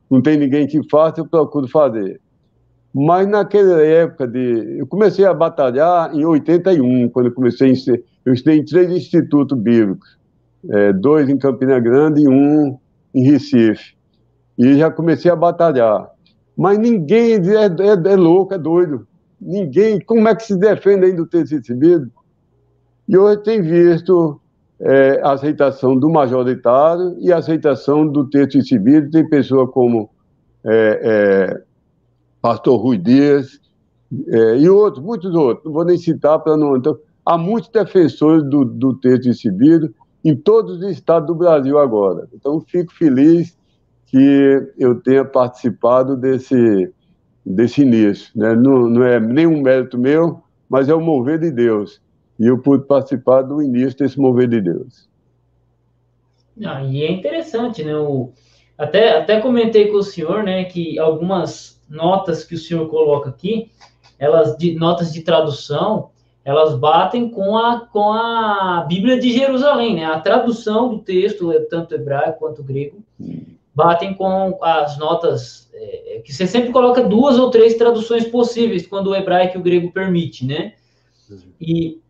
não tem ninguém que faça, eu procuro fazer. Mas naquela época eu comecei a batalhar em 81, quando eu estudei em 3 institutos bíblicos, 2 em Campina Grande e 1 em Recife. E já comecei a batalhar. Mas ninguém é louco, é doido. Ninguém, como é que se defende ainda do texto recebido? E hoje tem visto a aceitação do majoritário e a aceitação do texto recebido. Tem pessoas como pastor Rui Dias, e outros, muitos outros, não vou nem citar para não... Então, há muitos defensores do texto recebido em todos os estados do Brasil agora. Então, fico feliz que eu tenha participado desse início. Né? Não é nenhum mérito meu, mas é o mover de Deus. E eu pude participar do início desse mover de Deus. E é interessante, né? Até comentei com o senhor, né, que algumas notas que o senhor coloca aqui, notas de tradução, elas batem com a Bíblia de Jerusalém, né? A tradução do texto, tanto hebraico quanto grego, batem com as notas, que você sempre coloca 2 ou 3 traduções possíveis, quando o hebraico e o grego permite, né?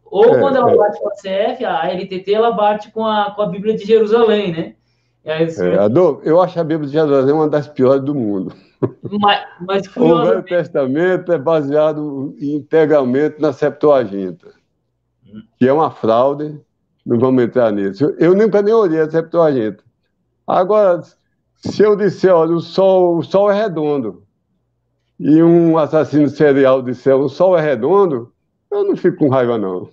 Quando ela bate com a CF, a LTT, ela bate com a Bíblia de Jerusalém, né? Adolfo, eu acho a Bíblia de Jerusalém uma das piores do mundo. Mas o Velho Testamento é baseado integralmente na Septuaginta, que é uma fraude, não vamos entrar nisso. Eu nunca nem olhei a Septuaginta. Agora, se eu disser, olha, o sol é redondo, e um assassino serial disser, o sol é redondo, eu não fico com raiva, não.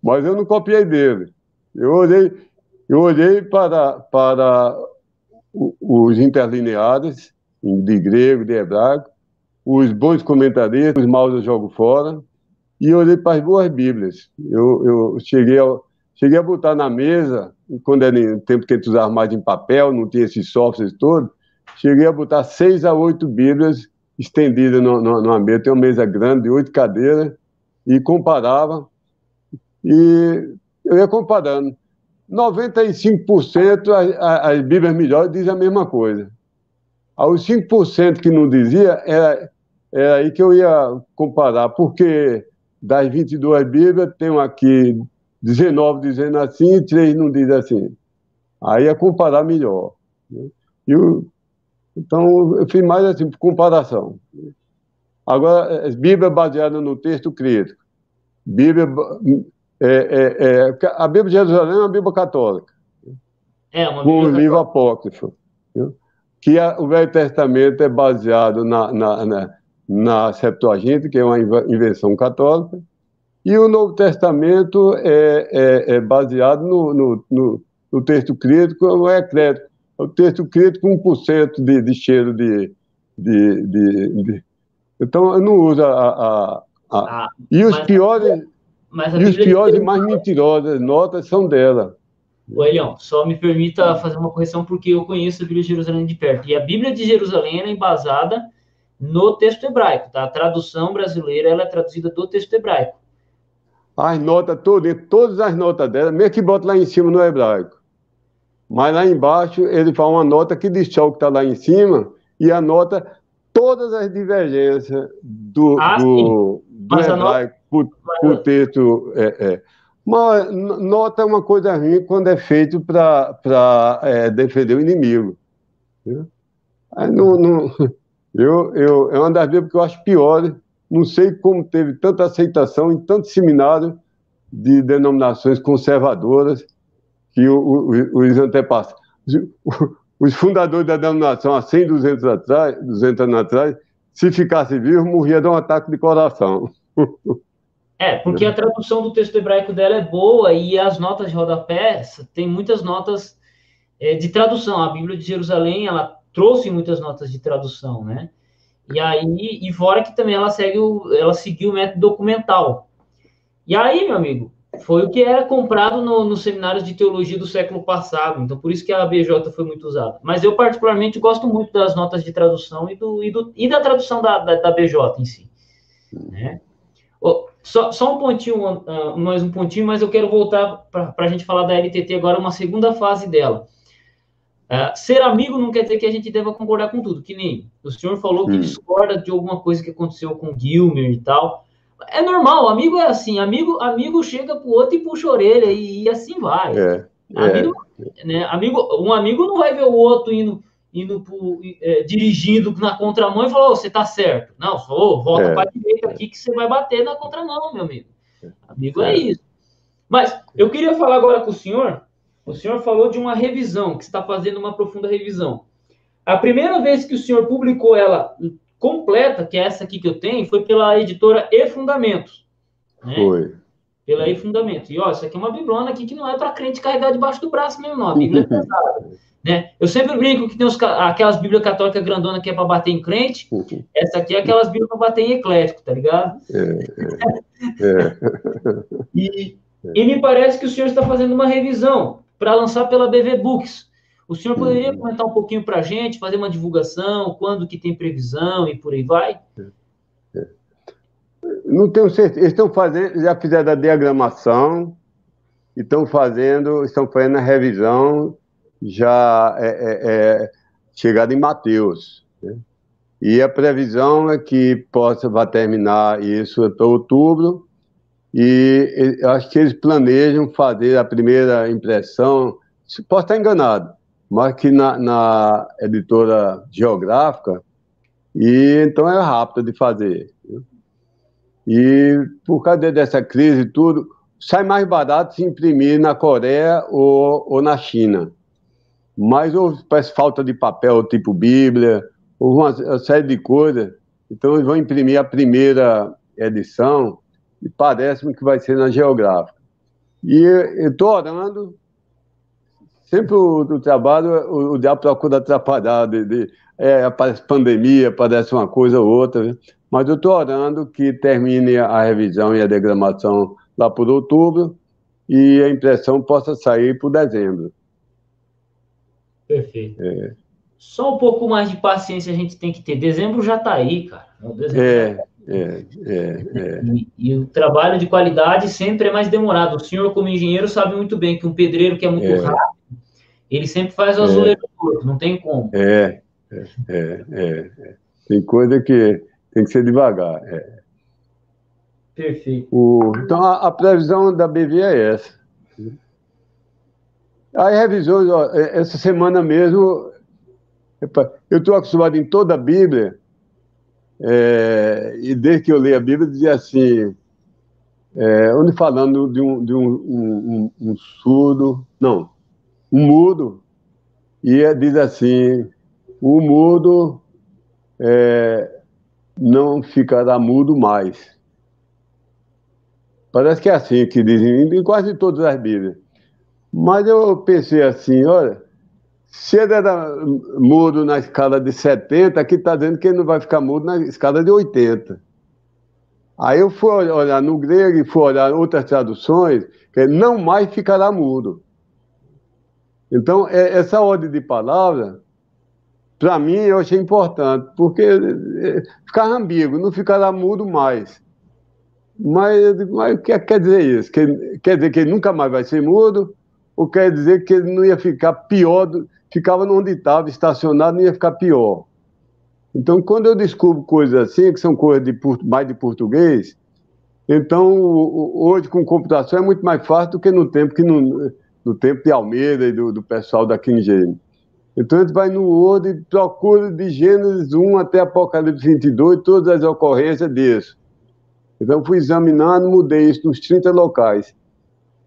Mas eu não copiei dele. Eu olhei para os interlineares, de grego, de hebraico, os bons comentaristas, os maus eu jogo fora, e olhei para as boas Bíblias. Eu cheguei a botar na mesa, quando era em tempo que a gente usava mais em papel, não tinha esses softwares todos, cheguei a botar 6 a 8 Bíblias estendidas numa mesa. Tem uma mesa grande, de 8 cadeiras, e comparava, e eu ia comparando. 95% as Bíblias melhores dizem a mesma coisa. Aos 5% que não dizia, era aí que eu ia comparar, porque das 22 Bíblias, tem aqui 19 dizendo assim e 3 não dizem assim. Aí ia comparar melhor. Né? Então, eu fiz mais assim, por comparação. Agora, Bíblia baseada no texto crítico. A Bíblia de Jerusalém é uma Bíblia católica. Uma Bíblia com o livro apócrifo. Que o Velho Testamento é baseado na Septuaginta, que é uma invenção católica, e o Novo Testamento é baseado no texto crítico, não é eclético. O texto crítico, 1% de cheiro de. Então, eu não uso e os piores e mais mentirosas notas são dela. Elião, só me permita fazer uma correção, porque eu conheço a Bíblia de Jerusalém de perto. E a Bíblia de Jerusalém é embasada no texto hebraico, tá? A tradução brasileira ela é traduzida do texto hebraico. As notas todas as notas dela, mesmo que bota lá em cima no hebraico. Mas lá embaixo ele faz uma nota que dissolve o que está lá em cima e anota todas as divergências do hebraico para o texto. Mas nota é uma coisa ruim quando é feito para defender o inimigo. É uma das vezes que eu acho pior. Não sei como teve tanta aceitação em tanto seminário de denominações conservadoras que os antepassados. Os fundadores da denominação, há 100, 200 anos atrás, se ficasse vivo, morria de um ataque de coração. Porque a tradução do texto hebraico dela é boa e as notas de rodapé, tem muitas notas de tradução. A Bíblia de Jerusalém, ela trouxe muitas notas de tradução, né? E fora que também ela seguiu o método documental. E aí, meu amigo, foi o que era comprado nos seminários de teologia do século passado. Então, por isso que a ABJ foi muito usada. Mas eu, particularmente, gosto muito das notas de tradução e da tradução da BJ em si. Né? Só um pontinho, mais um pontinho, mas eu quero voltar para a gente falar da LTT agora, uma segunda fase dela. Ser amigo não quer dizer que a gente deva concordar com tudo, que nem o senhor falou que discorda de alguma coisa que aconteceu com o Gilmer e tal. É normal, amigo é assim, amigo chega pro outro e puxa a orelha e assim vai. Né, um amigo não vai ver o outro dirigindo na contramão e falar, você tá certo. Não, volta para a direita aqui que você vai bater na contramão, meu amigo. Amigo é isso. Mas eu queria falar agora com o senhor falou de uma revisão, que você está fazendo uma profunda revisão. A primeira vez que o senhor publicou ela completa, que é essa aqui que eu tenho, foi pela editora E Fundamentos. Né? Foi. Pela E Fundamentos. E, isso aqui é uma biblona aqui que não é para crente carregar debaixo do braço mesmo, não. A Bíblia é pesada. Né? Eu sempre brinco que tem aquelas Bíblias católicas grandonas que é para bater em crente. Essa aqui é aquelas Bíblias para bater em eclético, tá ligado? E me parece que o senhor está fazendo uma revisão para lançar pela BV Books. O senhor poderia comentar um pouquinho para a gente, fazer uma divulgação, quando que tem previsão e por aí vai? Não tenho certeza. Eles estão fazendo, já fizeram a diagramação, estão fazendo a revisão já chegada em Mateus. Né? E a previsão é que vai terminar isso até outubro. E eu acho que eles planejam fazer a primeira impressão, posso estar enganado, mas que na editora geográfica, e então é rápido de fazer. E por causa dessa crise e tudo, sai mais barato se imprimir na Coreia ou na China. Mas parece falta de papel, tipo Bíblia, ou uma série de coisas. Então, eles vão imprimir a primeira edição, e parece-me que vai ser na Geográfica. E eu estou orando, sempre o trabalho, o diabo procura atrapalhar, aparece pandemia, aparece uma coisa ou outra, né? Mas eu estou orando que termine a revisão e a diagramação lá por outubro, e a impressão possa sair por dezembro. Perfeito. Só um pouco mais de paciência a gente tem que ter. Dezembro já está aí, cara. E o trabalho de qualidade sempre é mais demorado. O senhor, como engenheiro, sabe muito bem que um pedreiro que é muito rápido, ele sempre faz o azulejo torto, não tem como. Tem coisa que tem que ser devagar. Perfeito. Então, a previsão da BV é essa. Aí, revisões, essa semana mesmo, eu estou acostumado em toda a Bíblia, e desde que eu leio a Bíblia, dizia assim, onde falando de um surdo, não, um mudo, e diz assim, o mudo não ficará mudo mais. Parece que é assim que dizem em quase todas as Bíblias. Mas eu pensei assim, olha, se ele era mudo na escala de 70, aqui está dizendo que ele não vai ficar mudo na escala de 80. Aí eu fui olhar no grego e fui olhar outras traduções, que não mais ficará mudo. Então, essa ordem de palavra, para mim, eu achei importante, porque ficar ambíguo, não ficará mudo mais. Mas o que quer dizer isso? Quer dizer que ele nunca mais vai ser mudo? Ou quer dizer que ele não ia ficar pior, ficava onde estava, estacionado, não ia ficar pior? Então, quando eu descubro coisas assim, que são coisas mais de português, então, hoje com computação é muito mais fácil do que no tempo, no tempo de Almeida e do pessoal da King James. Então, a gente vai no Word e procura de Gênesis 1 até Apocalipse 22, todas as ocorrências disso. Então, fui examinando, mudei isso nos 30 locais.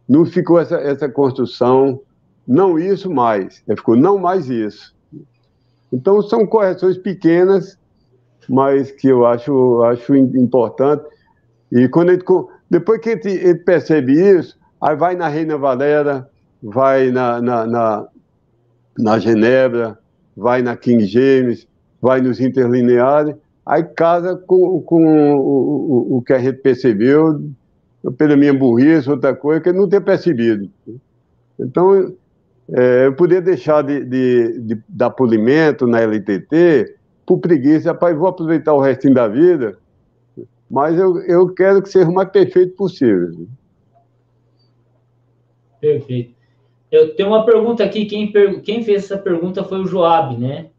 Não ficou essa construção, não isso mais, ficou não mais isso. Então, são correções pequenas, mas que eu acho importante. E depois que a gente percebe isso, aí vai na Reina Valera, vai na Genebra, vai na King James, vai nos interlineares, aí casa com o que a gente percebeu, pela minha burrice, outra coisa, que eu não tinha percebido. Então, eu podia deixar de dar polimento na LTT por preguiça, rapaz, vou aproveitar o restinho da vida, mas eu quero que seja o mais perfeito possível. Perfeito. Eu tenho uma pergunta aqui, quem fez essa pergunta foi o Joab, né?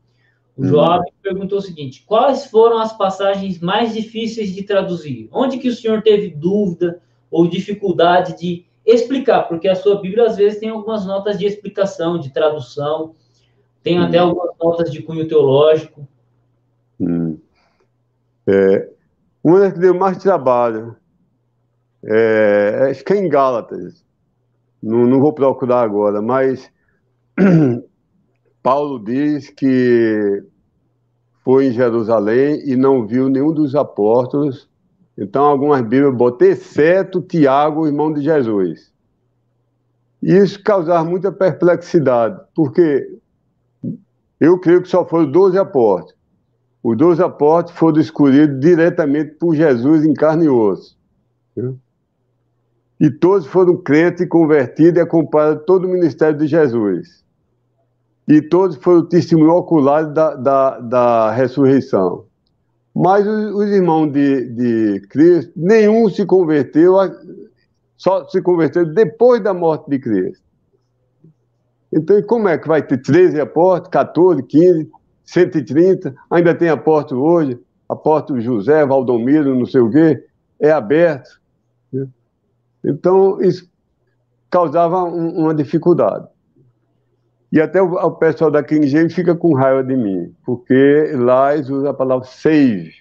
O Joab perguntou o seguinte: quais foram as passagens mais difíceis de traduzir? Onde que o senhor teve dúvida ou dificuldade de explicar? Porque a sua Bíblia, às vezes, tem algumas notas de explicação, de tradução, tem até algumas notas de cunho teológico. Uma das que deu mais trabalho, acho que é em Gálatas, não vou procurar agora, mas Paulo diz que foi em Jerusalém e não viu nenhum dos apóstolos. Então, algumas Bíblias botam, exceto Tiago, irmão de Jesus. E isso causava muita perplexidade, porque eu creio que só foram 12 apóstolos. Os 12 apóstolos foram escolhidos diretamente por Jesus em carne e osso. E todos foram crentes e convertidos e acompanharam todo o ministério de Jesus. E todos foram testemunho ocular da ressurreição. Mas os irmãos de Cristo, nenhum se converteu, só se converteu depois da morte de Cristo. Então, como é que vai ter 13 apóstolos, 14, 15, 130? Ainda tem apóstolo hoje, apóstolo José, Valdomiro, não sei o quê, é aberto. Então, isso causava uma dificuldade. E até o pessoal da King James fica com raiva de mim, porque lá eles usam a palavra save.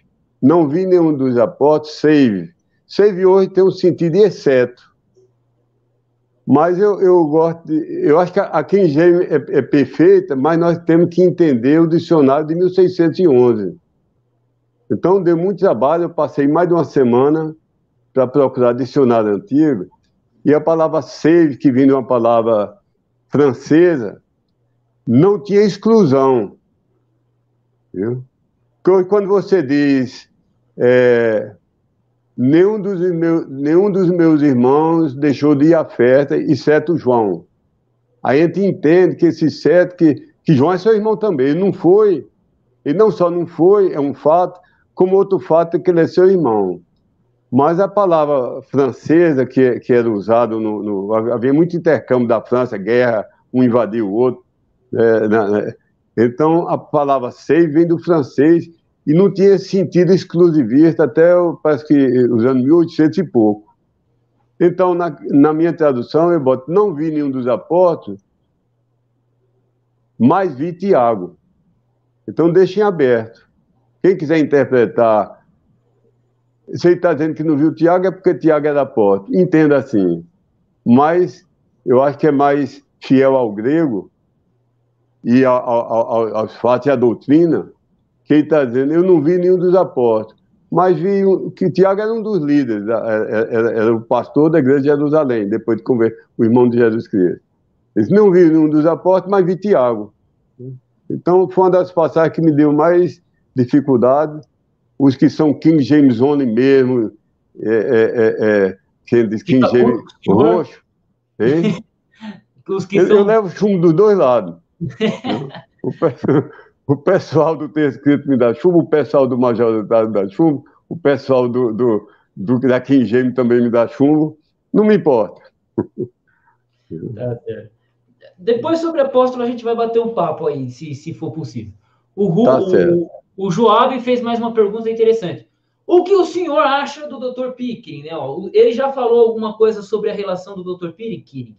Não vi nenhum dos apóstolos save. Save hoje tem um sentido de exceto. Mas eu gosto eu acho que a King James é perfeita, mas nós temos que entender o dicionário de 1611. Então, deu muito trabalho, eu passei mais de uma semana para procurar dicionário antigo, e a palavra save, que vem de uma palavra francesa, não tinha exclusão. Viu? Quando você diz nenhum dos meus irmãos deixou de ir à festa, exceto João. Aí a gente entende que esse certo, que João é seu irmão também. Ele não foi, ele não só não foi, é um fato, como outro fato é que ele é seu irmão. Mas a palavra francesa que era usada, havia muito intercâmbio da França, guerra, um invadiu o outro. Então, a palavra sei vem do francês e não tinha sentido exclusivista até, parece que, os anos 1800 e pouco. Então, na minha tradução, eu boto, não vi nenhum dos apóstolos, mas vi Tiago. Então, deixem aberto. Quem quiser interpretar, se ele está dizendo que não viu Tiago, é porque Tiago era apóstolo. Entenda assim. Mas eu acho que é mais fiel ao grego e aos fatos e à doutrina, que ele está dizendo, eu não vi nenhum dos apóstolos, mas vi que Tiago era um dos líderes, era o pastor da igreja de Jerusalém, depois de converter o irmão de Jesus Cristo. Eles não vi nenhum dos apóstolos, mas vi Tiago. Então, foi uma das passagens que me deu mais dificuldade. Os que são King James Only mesmo, quem diz King James roxo, hein? Eu levo chumbo dos dois lados. O pessoal do texto escrito me dá chumbo, o pessoal do majoritário me dá chumbo, o pessoal da King James também me dá chumbo, não me importa. Depois, sobre apóstolo, a gente vai bater um papo aí, se for possível. O Joab fez mais uma pergunta interessante. O que o senhor acha do Dr. Pickering? Né? Ele já falou alguma coisa sobre a relação do Dr. Pickering?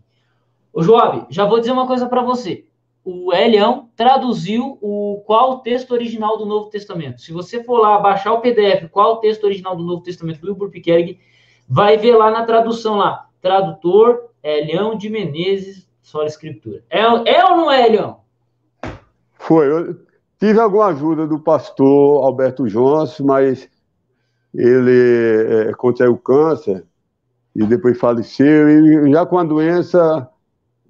O Joab, já vou dizer uma coisa para você. O Elião traduziu qual o texto original do Novo Testamento. Se você for lá baixar o PDF, qual o texto original do Novo Testamento do Wilbur Pickering, vai ver lá na tradução lá. Tradutor Elião de Menezes, Sola Escritura. É ou não é, Elião? Foi. Eu tive alguma ajuda do pastor Alberto Jones, mas ele contraiu câncer e depois faleceu. E já com a doença,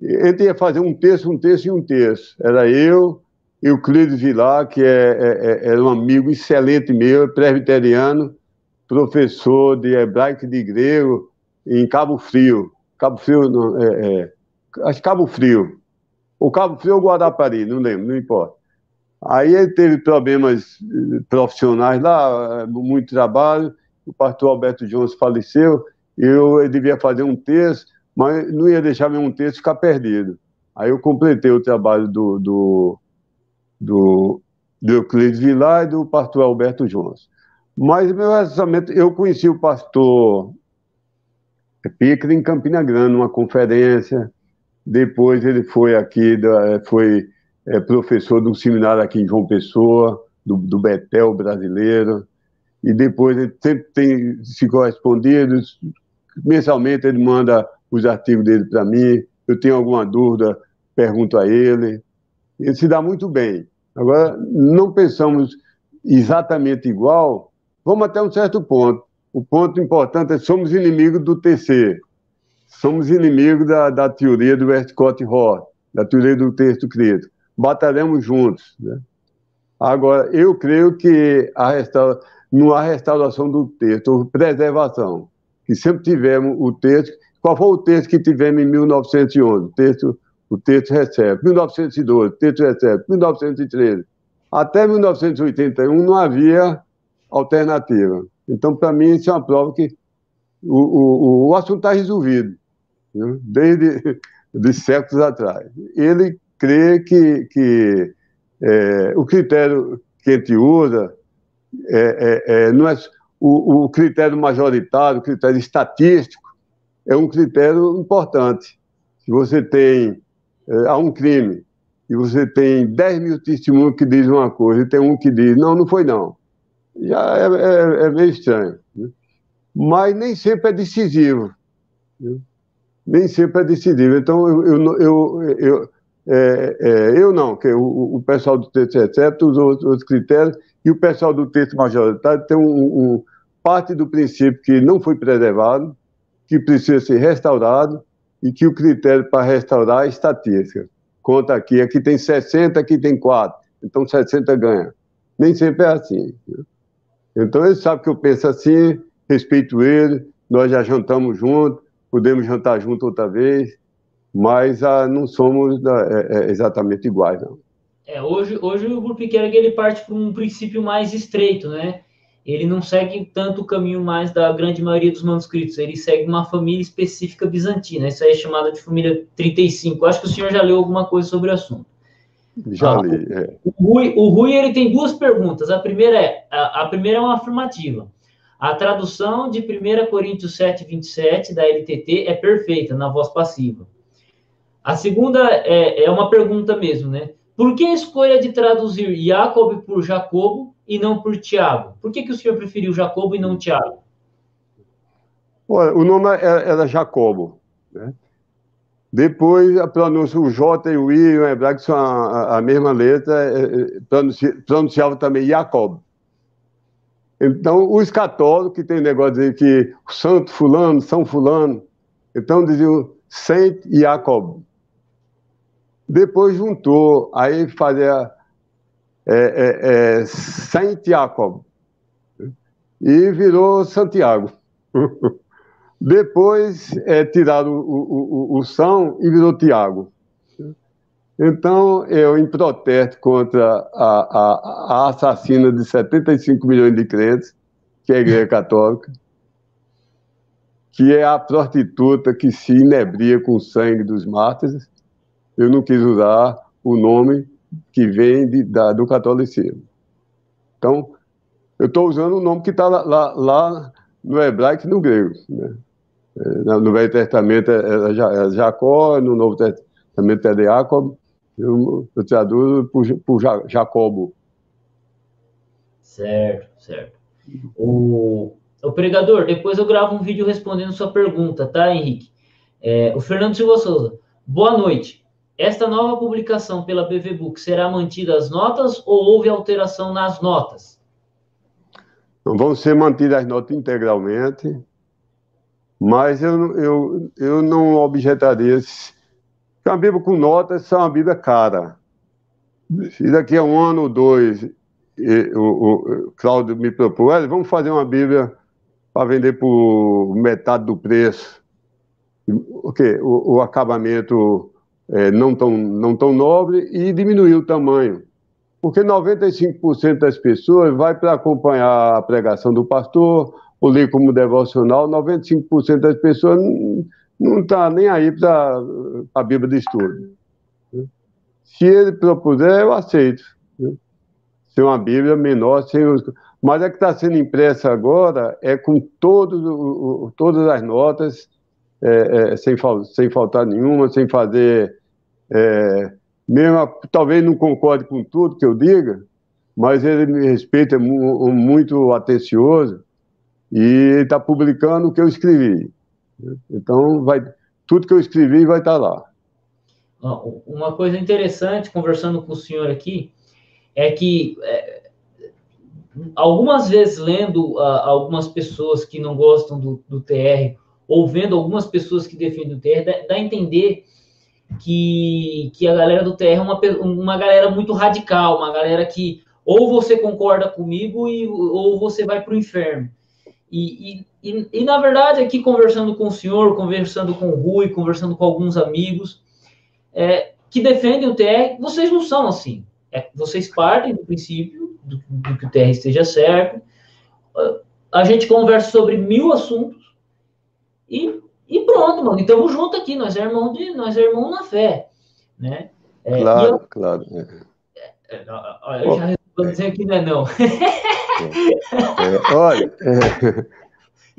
ele ia fazer um texto e um texto. Era eu e o Cleides Vilar, que era um amigo excelente meu, presbiteriano, professor de hebraico e de grego em Cabo Frio. Cabo Frio, não, acho que Cabo Frio. Ou Cabo Frio ou Guarapari, não lembro, não importa. Aí ele teve problemas profissionais lá, muito trabalho, o pastor Alberto Jones faleceu, eu devia fazer um texto, mas não ia deixar mesmo um texto ficar perdido. Aí eu completei o trabalho do Euclides Vilar e do pastor Alberto Jones. Mas meu relacionamento, eu conheci o pastor Pickering em Campina Grande, numa conferência. Depois ele foi aqui, foi professor de um seminário aqui em João Pessoa, do Betel brasileiro. E depois ele sempre tem se correspondido. Mensalmente ele manda os artigos dele para mim. Eu tenho alguma dúvida, pergunto a ele. Ele se dá muito bem. Agora, não pensamos exatamente igual, vamos até um certo ponto. O ponto importante é que somos inimigos do TC. Somos inimigos da teoria do Westcott Hort, da teoria do texto crítico. Batalhamos juntos. Né? Agora, eu creio que não há restauração do texto, houve preservação. Que sempre tivemos o texto. Qual foi o texto que tivemos em 1911? O texto recebe. 1912, o texto recebe. 1913. Até 1981 não havia alternativa. Então, para mim, isso é uma prova que o assunto está resolvido, né? Desde de séculos atrás. Ele crê que o critério que a gente usa não é o critério majoritário, o critério estatístico, é um critério importante. Se você tem há um crime e você tem 10 mil testemunhos que dizem uma coisa e tem um que diz, não foi não. Já é meio estranho. Né? Mas nem sempre é decisivo. Né? nem sempre é decidido. Então, eu não, que o pessoal do texto excepto, os outros critérios, e o pessoal do texto majoritário tem parte do princípio que não foi preservado, que precisa ser restaurado, e que o critério para restaurar é estatística. Conta aqui tem 60, aqui tem 4, então 60 ganha. Nem sempre é assim. Então, ele sabe que eu penso assim, respeito ele, nós já jantamos juntos, podemos jantar junto outra vez, mas não somos exatamente iguais, não. Hoje o Grupo Iquerga, ele parte para um princípio mais estreito, né? Ele não segue tanto o caminho mais da grande maioria dos manuscritos, ele segue uma família específica bizantina, isso aí é chamada de família 35. Acho que o senhor já leu alguma coisa sobre o assunto. Já li, O Rui, ele tem duas perguntas. A primeira é uma afirmativa. A tradução de 1 Coríntios 7, 27, da LTT, é perfeita, na voz passiva. A segunda é uma pergunta mesmo, né? Por que a escolha de traduzir Jacob por Jacobo e não por Tiago? Por que o senhor preferiu Jacobo e não Tiago? Olha, o nome era Jacobo, né? Depois, a pronúncia, o J e o I, o hebraico são a mesma letra, pronunciava também Jacob. Então, os católicos, que tem negócio de dizer que o santo fulano, São fulano, então diziam Saint Jacob. Depois juntou, aí fazia Saint Jacob, e virou Santiago. Depois tiraram o São e virou Tiago. Então, eu, em protesto contra a assassina de 75 milhões de crentes, que é a Igreja Católica, que é a prostituta que se inebria com o sangue dos mártires, eu não quis usar o nome que vem do catolicismo. Então, eu estou usando o nome que está lá no hebraico e no grego, né? No Velho Testamento é Jacó, no Novo Testamento é Jacob, eu traduzo por Jacobo. Certo. O pregador, depois eu gravo um vídeo respondendo sua pergunta, tá, Henrique? O Fernando Silva Souza. Boa noite. Esta nova publicação pela BV Book será mantida as notas ou houve alteração nas notas? Não vão ser mantidas as notas integralmente, mas eu não objetaria. Uma Bíblia com notas é uma Bíblia cara. Se daqui a um ano ou dois o Cláudio me propôs, vamos fazer uma Bíblia para vender por metade do preço. O acabamento não tão nobre e diminuir o tamanho. Porque 95% das pessoas vai para acompanhar a pregação do pastor, ou ler como devocional, 95% das pessoas não está nem aí para a Bíblia de estudo. Se ele propuser, eu aceito. Ser uma Bíblia menor, mas a que está sendo impressa agora é com todas as notas, sem faltar nenhuma, sem fazer... mesmo, talvez não concorde com tudo que eu diga, mas ele me respeita, muito atencioso, e está publicando o que eu escrevi. Então, tudo que eu escrevi vai estar lá. Uma coisa interessante, conversando com o senhor aqui, é que algumas vezes lendo algumas pessoas que não gostam do TR, ou vendo algumas pessoas que defendem o TR, dá a entender que a galera do TR é uma galera muito radical, uma galera que ou você concorda comigo ou você vai para o inferno. E, na verdade, aqui conversando com o senhor, conversando com o Rui, conversando com alguns amigos que defendem o TR, vocês não são assim. Vocês partem do princípio do que o TR esteja certo. A gente conversa sobre 1000 assuntos e pronto, mano. E estamos juntos aqui. Nós é irmão na fé, né? Claro. Eu já respondo dizer que não é não.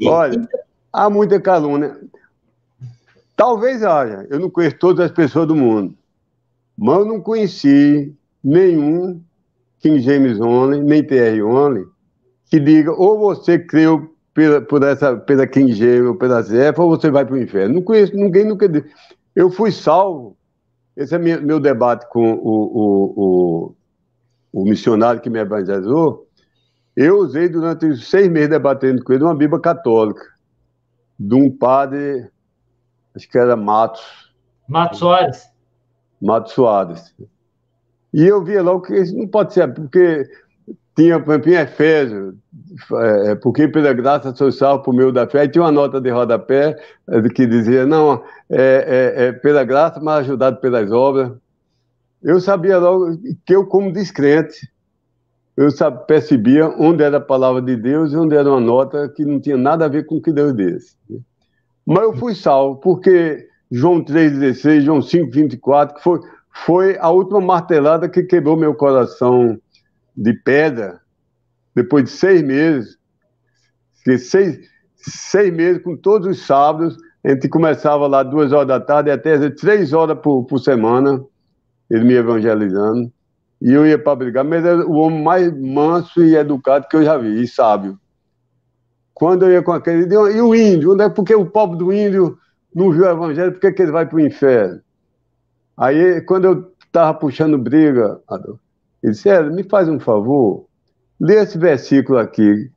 Olha, há muita calúnia. Talvez haja. Eu não conheço todas as pessoas do mundo, mas eu não conheci nenhum King James Only, nem TR Only, que diga ou você creu pela King James ou pela Zefa, ou você vai para o inferno. Não conheço ninguém, nunca disse. Eu fui salvo. Esse é meu debate com o missionário que me evangelizou. Eu usei durante os 6 meses debatendo com ele uma Bíblia católica, de um padre, acho que era Matos Soares. Matos Soares. E eu via logo que isso não pode ser, porque tinha, por exemplo, em Efésios, porque pela graça sou salvo por meio da fé, e tinha uma nota de rodapé que dizia, não, pela graça, mas ajudado pelas obras. Eu sabia logo que eu, como descrente, percebia onde era a palavra de Deus e onde era uma nota que não tinha nada a ver com o que Deus disse. Mas eu fui salvo, porque João 3,16, João 5,24, que foi a última martelada que quebrou meu coração de pedra, depois de 6 meses, que 6 meses com todos os sábados, a gente começava lá 2 horas da tarde até 3 horas por semana, ele me evangelizando, e eu ia para brigar, mas era o homem mais manso e educado que eu já vi, e sábio. Quando eu ia com aquele... E o índio? Porque o pobre do índio não viu o evangelho, por que ele vai para o inferno? Aí, quando eu estava puxando briga, ele disse, me faz um favor, lê esse versículo aqui.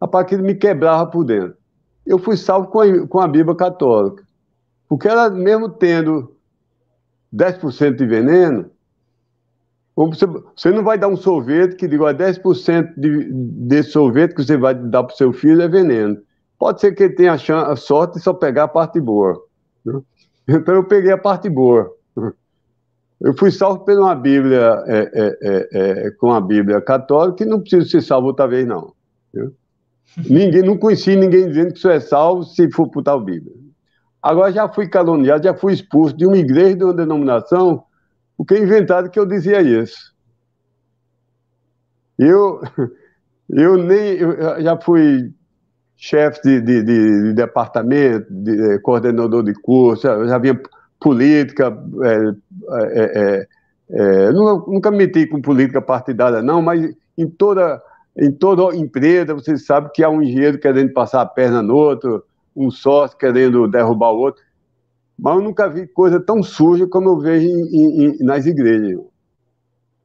Rapaz, aquilo me quebrava por dentro. Eu fui salvo com a Bíblia católica, porque ela, mesmo tendo 10% de veneno, você não vai dar um sorvete que diga, 10% desse sorvete que você vai dar para o seu filho é veneno. Pode ser que ele tenha a sorte de só pegar a parte boa. Né? Então eu peguei a parte boa. Eu fui salvo por uma Bíblia, com a Bíblia católica, que não precisa ser salvo outra vez, não. Né? Não conheci ninguém dizendo que isso é salvo se for por tal Bíblia. Agora já fui caluniado, já fui expulso de uma igreja, de uma denominação, porque inventaram que eu dizia isso. Eu já fui chefe de departamento, coordenador de curso, já vinha política, nunca me meti com política partidária, não, mas em toda empresa você sabe que há um engenheiro querendo passar a perna no outro, um sócio querendo derrubar o outro. Mas eu nunca vi coisa tão suja como eu vejo nas igrejas.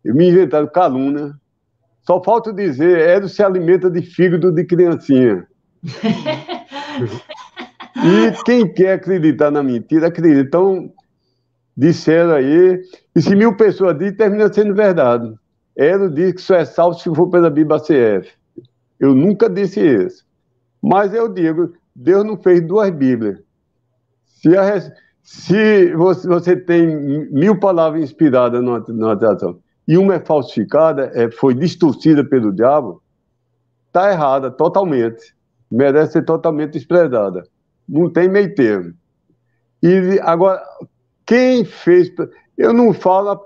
Me inventaram calúnia. Só falta dizer, Hélio se alimenta de fígado de criancinha. E quem quer acreditar na mentira, acredita. Então, disseram aí, e se 1000 pessoas dizem, termina sendo verdade. Hélio diz que só é salvo se for pela Bíblia CF. Eu nunca disse isso. Mas eu digo, Deus não fez 2 Bíblias. Se você tem 1000 palavras inspiradas numa tradução e uma é falsificada, foi distorcida pelo diabo, está errada totalmente. Merece ser totalmente desprezada. Não tem meio termo. E agora, quem fez... Eu não falo...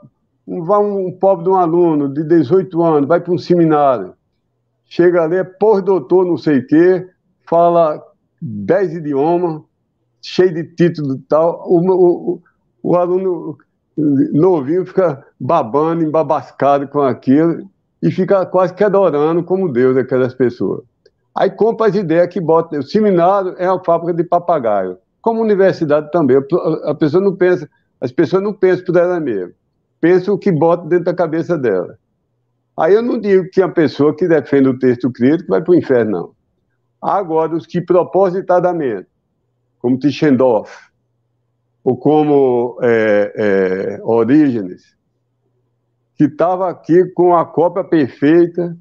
Vai um pobre de um aluno de 18 anos, vai para um seminário, chega ali, é pós-doutor, não sei o quê, fala 10 idiomas, cheio de título e tal, o aluno novinho fica babando, embabascado com aquilo e fica quase que adorando como Deus aquelas pessoas. Aí compra as ideias que bota. O seminário é uma fábrica de papagaio, como a universidade também. A pessoa não pensa, as pessoas não pensam por ela mesma, pensam o que bota dentro da cabeça dela. Aí eu não digo que a pessoa que defende o texto crítico vai para o inferno, não. Agora, os que propositadamente, como Tischendorf, ou como Orígenes, que estava aqui com a cópia perfeita.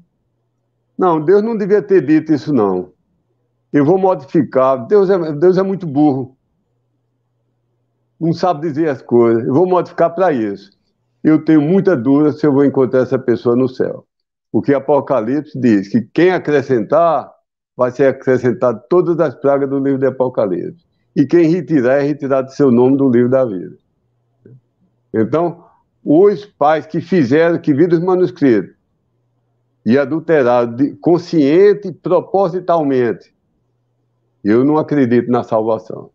Não, Deus não devia ter dito isso, não. Eu vou modificar. Deus é muito burro. Não sabe dizer as coisas. Eu vou modificar para isso. Eu tenho muita dúvida se eu vou encontrar essa pessoa no céu. Porque Apocalipse diz que quem acrescentar, vai ser acrescentado todas as pragas do livro de Apocalipse. E quem retirar, é retirado seu nome do livro da vida. Então, os pais que fizeram, que viram os manuscritos e adulteraram consciente e propositalmente, eu não acredito na salvação.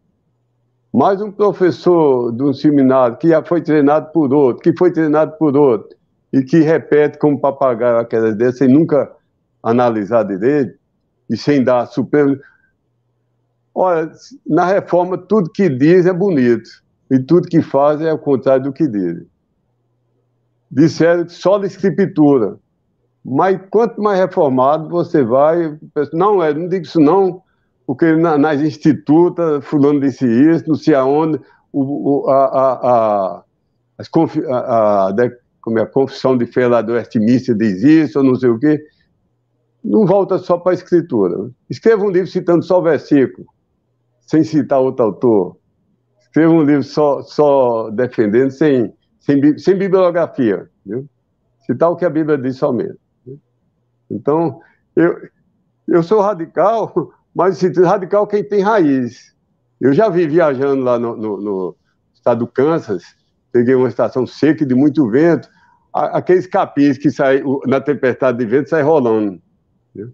Mas um professor de um seminário que já foi treinado por outro, que foi treinado por outro, e que repete como papagaio aquelas ideias sem nunca analisar direito, e sem dar supremo. Olha, na reforma, tudo que diz é bonito, e tudo que faz é o contrário do que diz. Disseram que só da escritura, mas quanto mais reformado você vai, não digo isso não, porque nas institutas, fulano disse isso, não sei aonde, como é, a confissão de fé lá do Westminster diz isso, ou não sei o quê. Não volta só para a escritura. Escreva um livro citando só o versículo, sem citar outro autor. Escreva um livro só defendendo, sem bibliografia. Viu? Citar o que a Bíblia diz somente. Então, eu sou radical, mas radical quem tem raiz. Eu já vi viajando lá no estado do Kansas, peguei uma estação seca de muito vento, aqueles capins que saem na tempestade de vento saem rolando. Viu?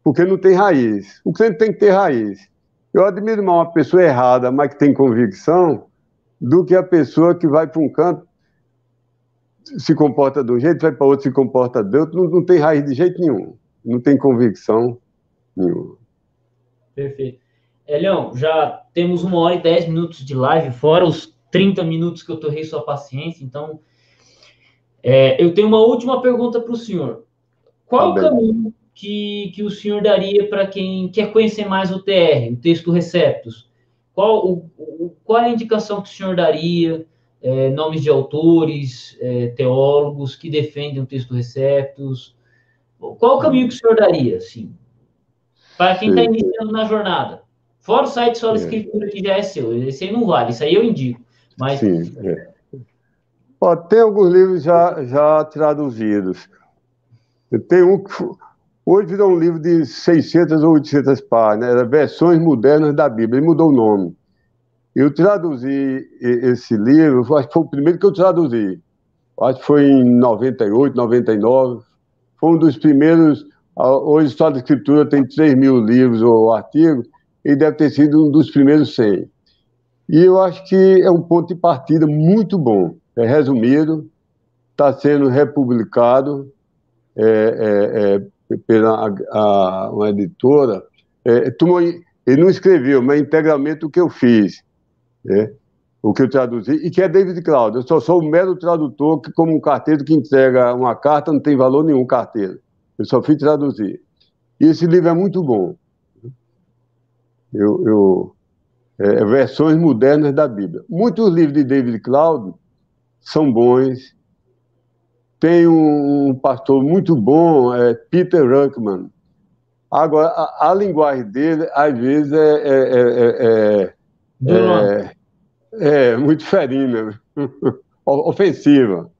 Porque não tem raiz. O crente tem que ter raiz. Eu admiro mais uma pessoa errada, mas que tem convicção, do que a pessoa que vai para um canto, se comporta de um jeito, vai para outro, se comporta de outro, não tem raiz de jeito nenhum. Não tem convicção nenhuma. Perfeito. Elião, já temos 1 hora e 10 minutos de live, fora os 30 minutos que eu torrei sua paciência, então eu tenho uma última pergunta para o senhor. Qual o caminho que o senhor daria para quem quer conhecer mais o TR, o Texto Receptus? Qual a indicação que o senhor daria? Nomes de autores, teólogos que defendem o Texto Receptus? Qual o caminho que o senhor daria, assim, para quem está iniciando na jornada? Fora o site Sola Escritura, que já é seu. Esse aí não vale, isso aí eu indico. Mas... Sim, Ó, tem alguns livros já traduzidos. Tem um que hoje virou um livro de 600 ou 800 páginas, era Versões Modernas da Bíblia, ele mudou o nome. Eu traduzi esse livro, acho que foi o primeiro que eu traduzi. Acho que foi em 98, 99. Foi um dos primeiros. Hoje, a História da Escritura tem 3.000 livros ou artigos, e deve ter sido um dos primeiros 100. E eu acho que é um ponto de partida muito bom. É resumido, está sendo republicado pela uma editora. Ele não escreveu, mas integralmente o que eu fiz, o que eu traduzi, e que é David Cloud. Eu só sou um mero tradutor, que, como um carteiro que entrega uma carta, não tem valor nenhum carteiro. Eu só fui traduzir. E esse livro é muito bom. Versões modernas da Bíblia. Muitos livros de David Cloud são bons. Tem um pastor muito bom, Peter Ruckman. Agora, a linguagem dele, às vezes, muito ferina, ofensiva.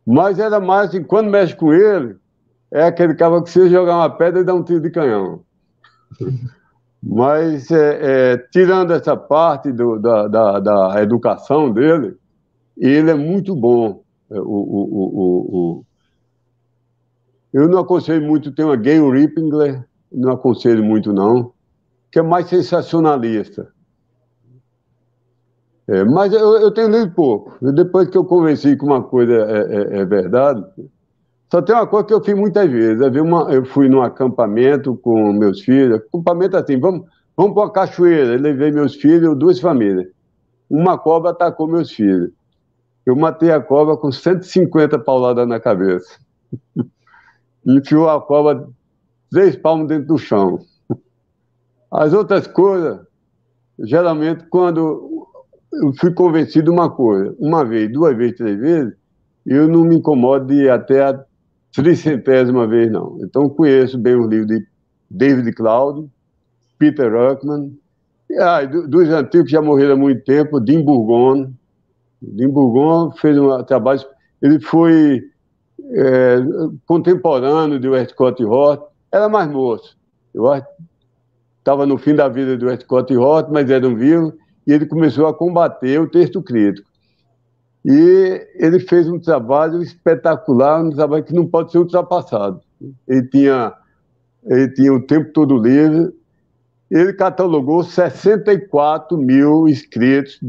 Mas era mais assim, quando mexe com ele, é aquele cara que você jogar uma pedra e dá um tiro de canhão. Mas, tirando essa parte da educação dele, ele é muito bom. Eu não aconselho muito, tem uma Gayle Rippingler, não aconselho muito não, que é mais sensacionalista. Mas eu tenho lido pouco. Depois que eu convenci que uma coisa é verdade, só tem uma coisa que eu fiz muitas vezes. Eu fui num acampamento com meus filhos, acampamento assim, vamos para uma cachoeira. Eu levei meus filhos, 2 famílias. Uma cobra atacou meus filhos. Eu matei a cobra com 150 pauladas na cabeça. Enfiou a cobra 3 palmos dentro do chão. As outras coisas, geralmente, quando eu fui convencido de uma coisa, 1 vez, 2 vezes, 3 vezes, eu não me incomodo de ir até a 300ª vez, não. Então, conheço bem os livros de David Cloud, Peter Ruckman, dos antigos que já morreram há muito tempo, Dean Burgon. Dean Burgon fez um trabalho... Ele foi contemporâneo de Westcott Hort, era mais moço. Eu acho que estava no fim da vida de Westcott Hort, mas era um vivo, e ele começou a combater o texto crítico. E ele fez um trabalho espetacular, um trabalho que não pode ser ultrapassado. Ele tinha o tempo todo livre. Ele catalogou 64.000 escritos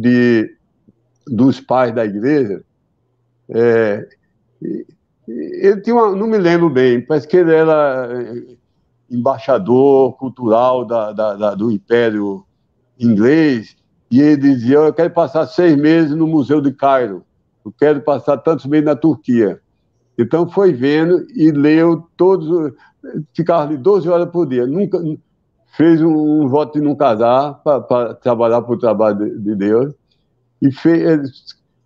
dos pais da igreja. Ele tinha não me lembro bem, parece que ele era embaixador cultural do Império Inglês, e ele dizia, eu quero passar 6 meses no Museu de Cairo, eu quero passar tantos meses na Turquia. Então foi vendo e leu todos, ficava ali 12 horas por dia, nunca fez um voto de não casar para trabalhar para o trabalho de Deus, e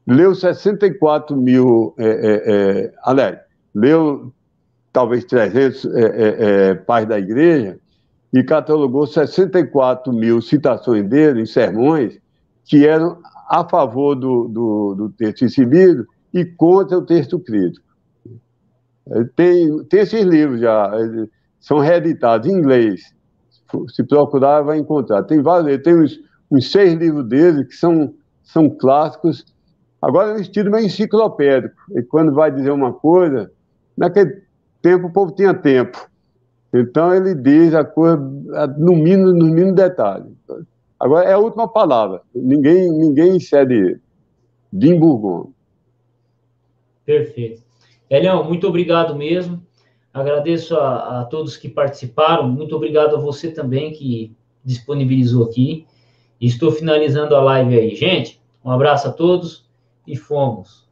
leu 64 mil, leu talvez 300 pais da igreja, e catalogou 64 mil citações dele em sermões que eram a favor do texto recebido e contra o texto crítico. Tem esses livros já, são reeditados em inglês. Se procurar, vai encontrar. Tem vários, tem uns 6 livros dele que são clássicos. Agora é um estilo meio enciclopédico. E quando vai dizer uma coisa, naquele tempo o povo tinha tempo. Então ele diz a coisa no mínimo detalhe. Agora é a última palavra. Ninguém cede ele. Jim Burgon. Perfeito. Elião, muito obrigado mesmo. Agradeço a todos que participaram. Muito obrigado a você também que disponibilizou aqui. Estou finalizando a live aí. Gente, um abraço a todos e fomos.